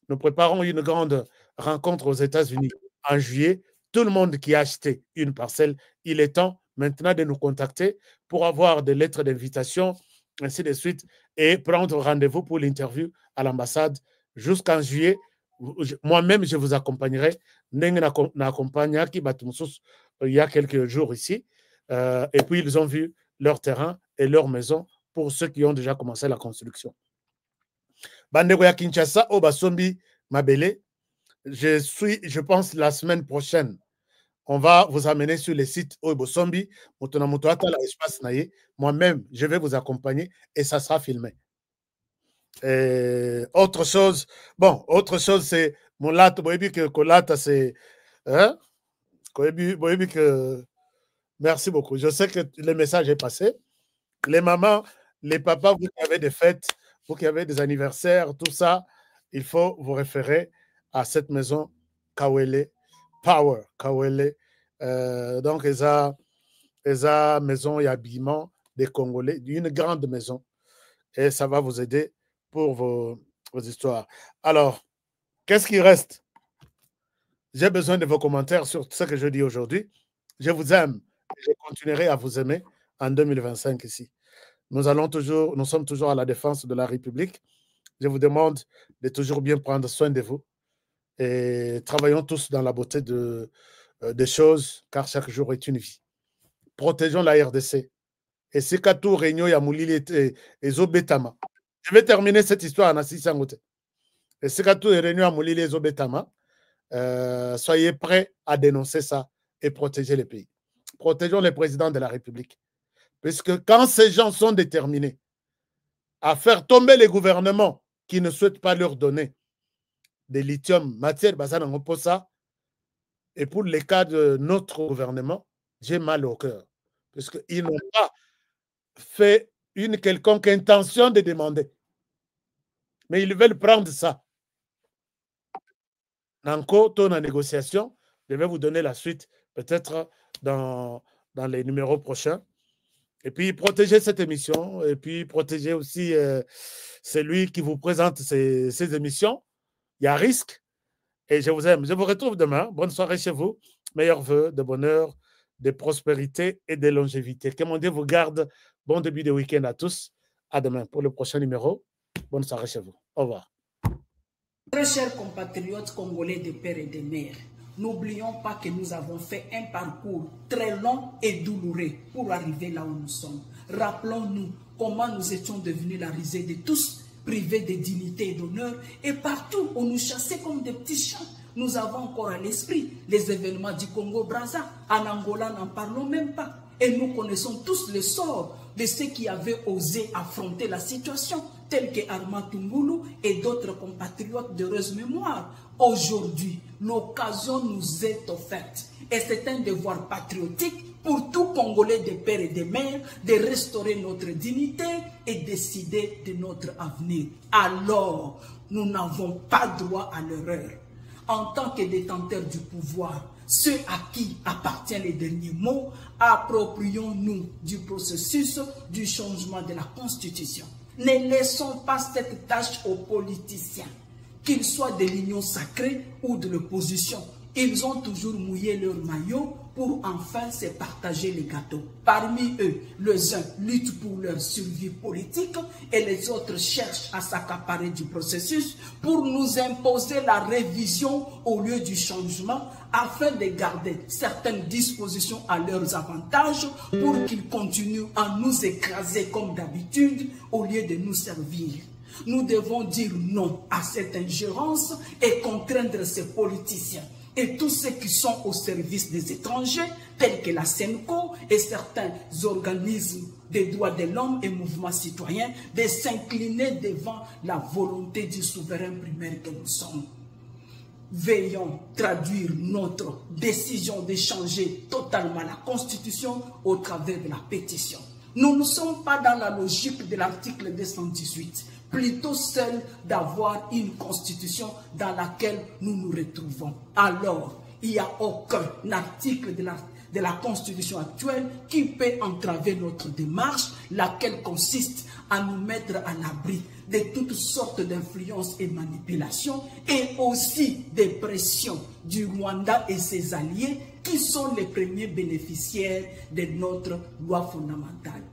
Nous préparons une grande rencontre aux États-Unis en juillet. Tout le monde qui a acheté une parcelle, il est temps maintenant de nous contacter pour avoir des lettres d'invitation, ainsi de suite, et prendre rendez-vous pour l'interview à l'ambassade jusqu'en juillet. Moi-même, je vous accompagnerai. Il y a quelques jours ici. Et puis, ils ont vu leur terrain et leur maison pour ceux qui ont déjà commencé la construction. Bandego ya Kinshasa, Obasombi, Mabele. Je pense, la semaine prochaine, on va vous amener sur le site Obosombi. Moi-même, je vais vous accompagner et ça sera filmé. Et autre chose, c'est mon latte, c'est. Hein? Merci beaucoup. Je sais que le message est passé. Les mamans, les papas, vous qui avez des fêtes, vous qui avez des anniversaires, tout ça, il faut vous référer à cette maison Kawele Power, Kawele Donc, ils ont maison et habillement des Congolais, une grande maison. Et ça va vous aider pour vos histoires. Alors, qu'est-ce qui reste? J'ai besoin de vos commentaires sur ce que je dis aujourd'hui. Je vous aime et je continuerai à vous aimer en 2025 ici. Nous sommes toujours à la défense de la République. Je vous demande de toujours bien prendre soin de vous et travaillons tous dans la beauté des choses, car chaque jour est une vie. Protégeons la RDC. Et c'est qu'à tout réunion, il y a Moulili et Zobetama. Je vais terminer cette histoire en Assis Sangote. Et c'est qu'à tout réunion, à Moulili et Zobetama. Soyez prêts à dénoncer ça et protéger les pays. Protégeons les présidents de la République. Puisque quand ces gens sont déterminés à faire tomber les gouvernements qui ne souhaitent pas leur donner des lithium, matière, ça. Et pour les cas de notre gouvernement, j'ai mal au cœur. Puisqu'ils n'ont pas fait une quelconque intention de demander. Mais ils veulent prendre ça. Nanko, ton négociation, je vais vous donner la suite, peut-être dans les numéros prochains. Et puis, protégez cette émission. Et puis, protégez aussi celui qui vous présente ces émissions. Il y a risque. Et je vous aime. Je vous retrouve demain. Bonne soirée chez vous. Meilleurs vœux de bonheur, de prospérité et de longévité. Que mon Dieu vous garde. Bon début de week-end à tous. À demain pour le prochain numéro. Bonne soirée chez vous. Au revoir.
Très chers compatriotes congolais de père et de mère, n'oublions pas que nous avons fait un parcours très long et douloureux pour arriver là où nous sommes. Rappelons-nous comment nous étions devenus la risée de tous, privés de dignité et d'honneur, et partout on nous chassait comme des petits chats. Nous avons encore à l'esprit les événements du Congo-Brazza. En Angola, n'en parlons même pas. Et nous connaissons tous le sort de ceux qui avaient osé affronter la situation, tels que Armand Tungulu et d'autres compatriotes d'heureuse mémoire. Aujourd'hui, l'occasion nous est offerte. Et c'est un devoir patriotique pour tout Congolais de père et de mère de restaurer notre dignité et décider de notre avenir. Alors, nous n'avons pas droit à l'erreur. En tant que détenteurs du pouvoir, ceux à qui appartient les derniers mots, approprions-nous du processus du changement de la Constitution. Ne laissons pas cette tâche aux politiciens, qu'ils soient de l'union sacrée ou de l'opposition. Ils ont toujours mouillé leur maillot pour enfin se partager les gâteaux. Parmi eux, les uns luttent pour leur survie politique et les autres cherchent à s'accaparer du processus pour nous imposer la révision au lieu du changement afin de garder certaines dispositions à leurs avantages pour qu'ils continuent à nous écraser comme d'habitude au lieu de nous servir. Nous devons dire non à cette ingérence et contraindre ces politiciens et tous ceux qui sont au service des étrangers, tels que la SENCO et certains organismes des droits de l'homme et mouvements citoyens, de s'incliner devant la volonté du souverain primaire que nous sommes. Veillons traduire notre décision de changer totalement la Constitution au travers de la pétition. Nous ne sommes pas dans la logique de l'article 218, plutôt celle d'avoir une constitution dans laquelle nous nous retrouvons. Alors, il n'y a aucun article de la constitution actuelle qui peut entraver notre démarche, laquelle consiste à nous mettre à l'abri de toutes sortes d'influences et manipulations, et aussi des pressions du Rwanda et ses alliés, qui sont les premiers bénéficiaires de notre loi fondamentale.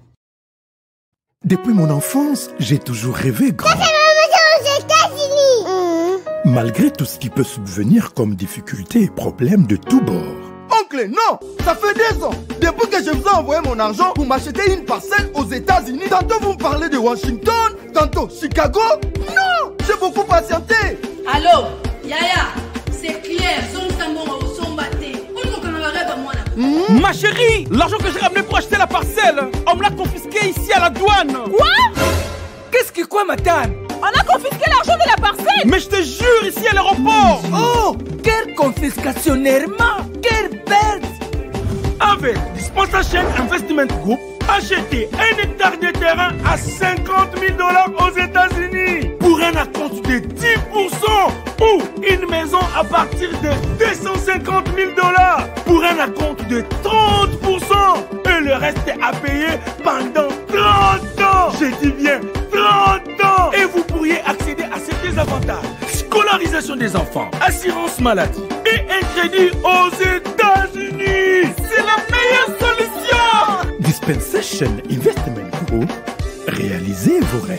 Depuis mon enfance, j'ai toujours rêvé grand.
aux États-Unis.
Malgré tout ce qui peut subvenir comme difficultés et problèmes de tous bords.
Oncle, non! Ça fait 2 ans! Depuis que je vous ai envoyé mon argent pour m'acheter une parcelle aux États-Unis, tantôt vous me parlez de Washington, tantôt Chicago. Non! J'ai beaucoup patienté!
Allô? Yaya, c'est clair,
Ma chérie, l'argent que j'ai ramené pour acheter la parcelle, on me l'a confisqué ici à la douane.
Quoi?
Qu'est-ce que quoi, Matane?
On a confisqué l'argent de la parcelle.
Mais je te jure, ici à l'aéroport.
Oh, quelle confiscationnairement, quelle perte.
Avec Dispensation Investment Group, achetez 1 hectare de terrain à $50 000 aux États-Unis pour pour un acompte de 10% ou une maison à partir de 250 000 $ pour un acompte de 30% et le reste à payer pendant 30 ans. Je dis bien 30 ans. Et vous pourriez accéder à ces avantages: scolarisation des enfants, assurance maladie et un crédit aux États-Unis. C'est la meilleure solution.
Dispensation Investment Group, réalisez vos rêves.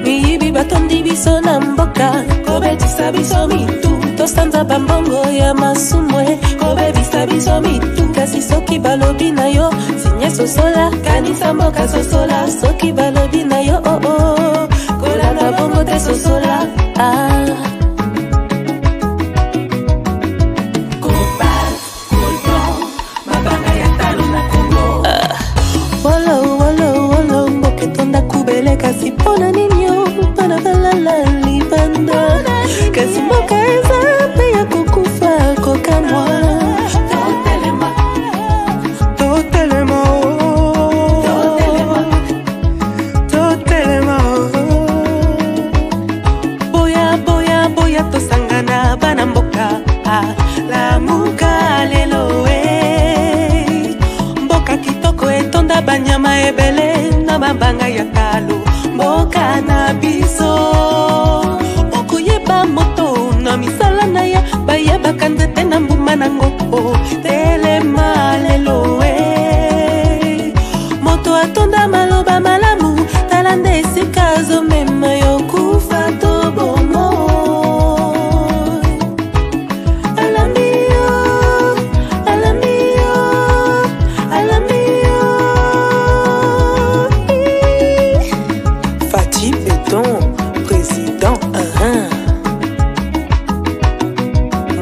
Miyibi batondi biso na mboka, kobetisa biso mitu, tosanza bambongo ya masumwe, kobebisa biso mitu. Kasi soki balobi na yo sinye sosola, kanisa mboka sosola. Soki balobi na yo oh oh, kolanda bongo te sosola. Mabanga ya talo na Kongo. Wolo wolo wolo mboke tonda kubele, kasi pona ninyo pana balala libanda. Kasi mboka eza pe ya kukufa kokamwa. Banyama ebele na mabanga ya talo, mboka na biso okuyeba moto na misala na ya bayeba kanzete na mbuma na ngoko. Telema lelo moto atonda maloba malamu, talande esika zomema yo kufa to bomo.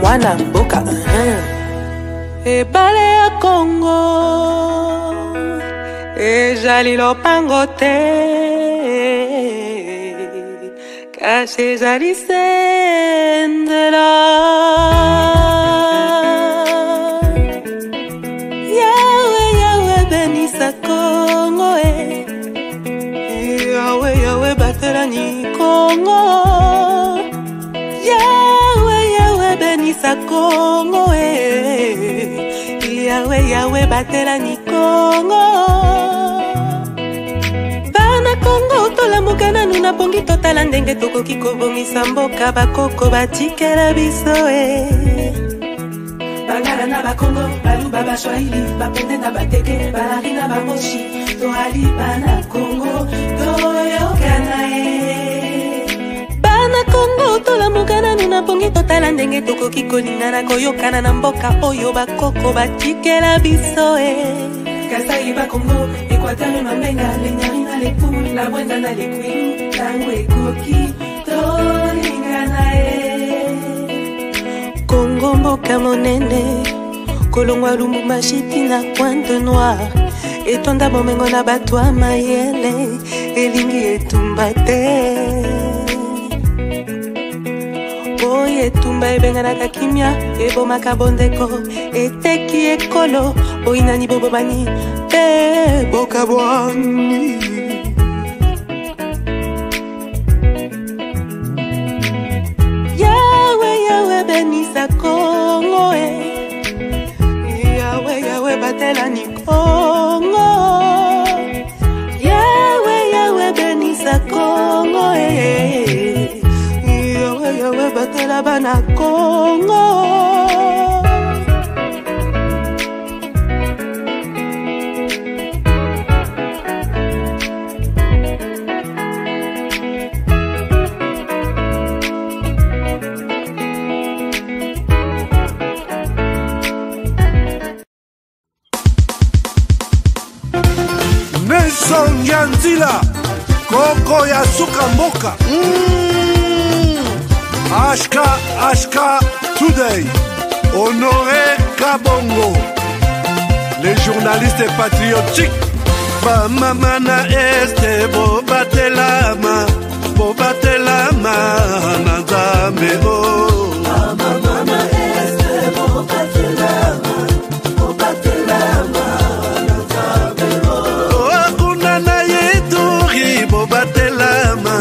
Mwana mboka ebale ya Kongo ezali lopango te, kasi ezali sendela. Yawe yawe benisa Kongo Yawe yawe batelani Kongo. Benisa Kongo Yawe yawe batelani Kongo. Bana Kongo tolamuka nanu na bongi totala ndenge tokoki kobongisa mboka bakoko batikela biso Bangala na bakongo baluba bashwahili bapende na bateke balari na bamoshi toali bana Kongo toyokana Bana Kongo tolamuka nanu na bongi totala ndenge tokoki kolingana koyokana na mboka oyo bakoko batikela biso Kasai bakongo Equateur mamenga lenyari na lepu la bwenda na lekwilu tango ekoki tolingana Kongo mboka monene kolongwa lumbu mashiti na Pointe Noire, etonda bomengo na batwa mayele elingi etumba te. Oye etumba ebenganaka kimia ebomaka bondeko eteki ekolo boinani bobobani pe bokabwani. Yawe yawe benisa Kongo Yawe yawe batelani Kongo. Yawe yawe benisa Kongo Yawe yawe batela bana Kongo.
Nelson Yanzila Koko ya suka mboka Ashka Today Honoré Kabongo, les journalistes patriotiques Bamamana este bo batelama bobatelama na nzambe o
Amamana este bobatelama na nzambe o
akuna na yeturi bobatelama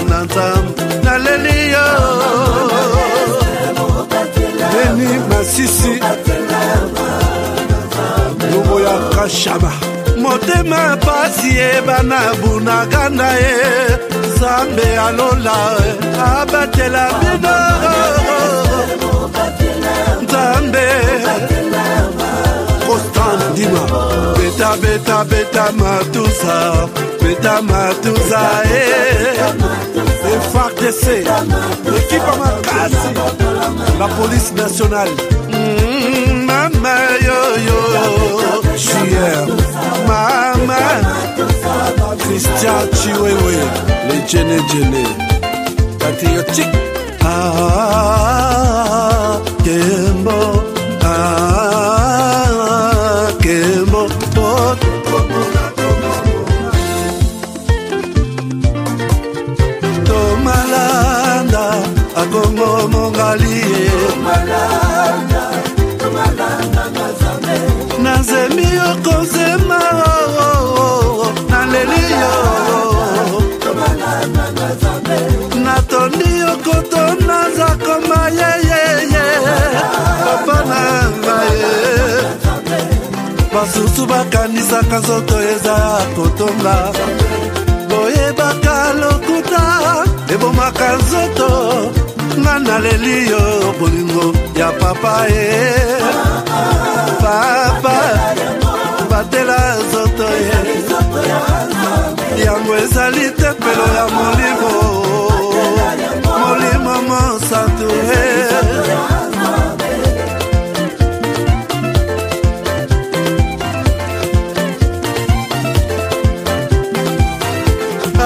na nzambe na lelio Beni Masisi Lubo ya Kashaba Motema pasi ebana bunagana e Zambe alola abatela bino Zambe Constant Dima Beta matuza FARDC l'équipe Makasi la police nationale Mama yo Chier Mama Christian Chiwewe les Djene patriotique Kembo Kembo Tomalanda Akongo Mongalie Nazemi okozema Nalelio Natondi okotona Zakoma ye Papa nangaye Basusu bakanisa kazoto eza kotonga Boyebaka lokuta ebomaka nzoto ngana lelio bolingo ya papa papa batela nzoto yango ezali tempelo ya molimo mosantu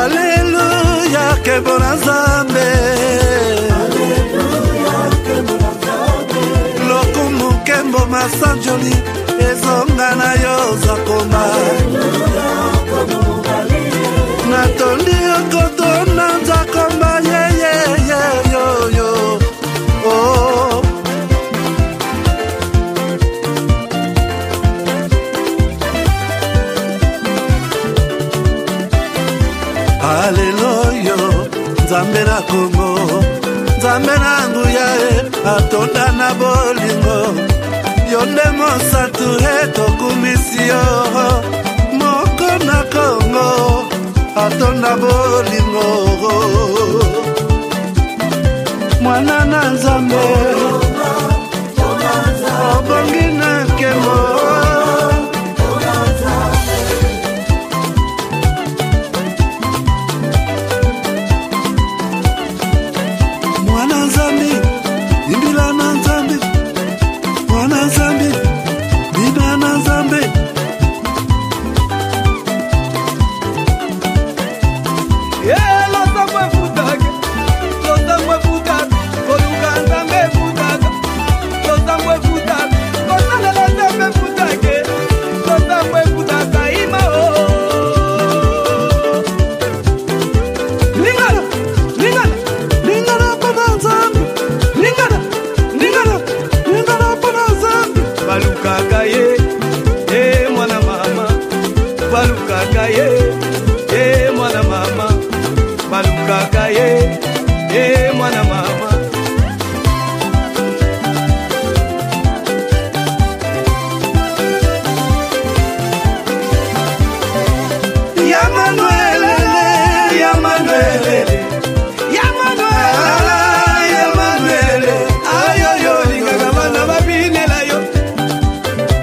Alléluia, que bon ensemble. Lokumu kembo masanjoli, ezonga na yo zakoma. Natondi okoto na zakoma, yo. Oh. Haleluya, Nzambe na Kongo, Nzambe na nguya atonda na bolingo, yonde mosatu tokumisio, moko na Kongo, atonda bolingo, mwana na Nzambe, obongi na kemo.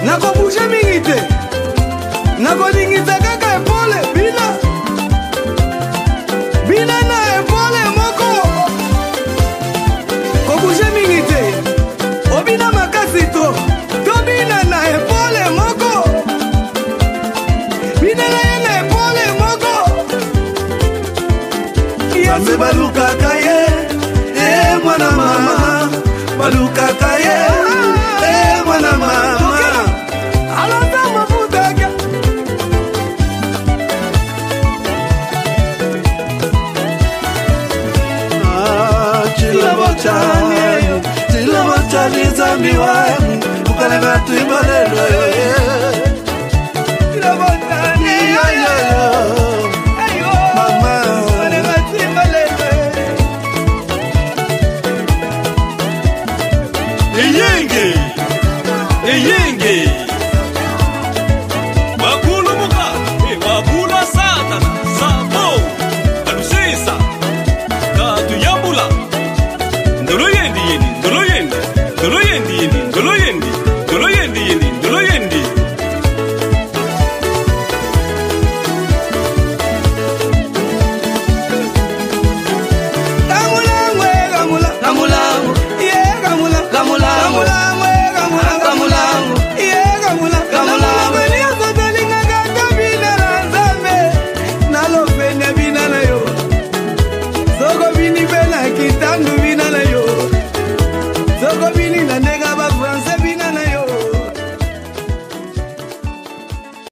Nako
Nzambi wangu ukalenga tuibalelo
Eyenge Makulu muka Wakula satana Sabo Alusesa Katu yambula Ndolo yendi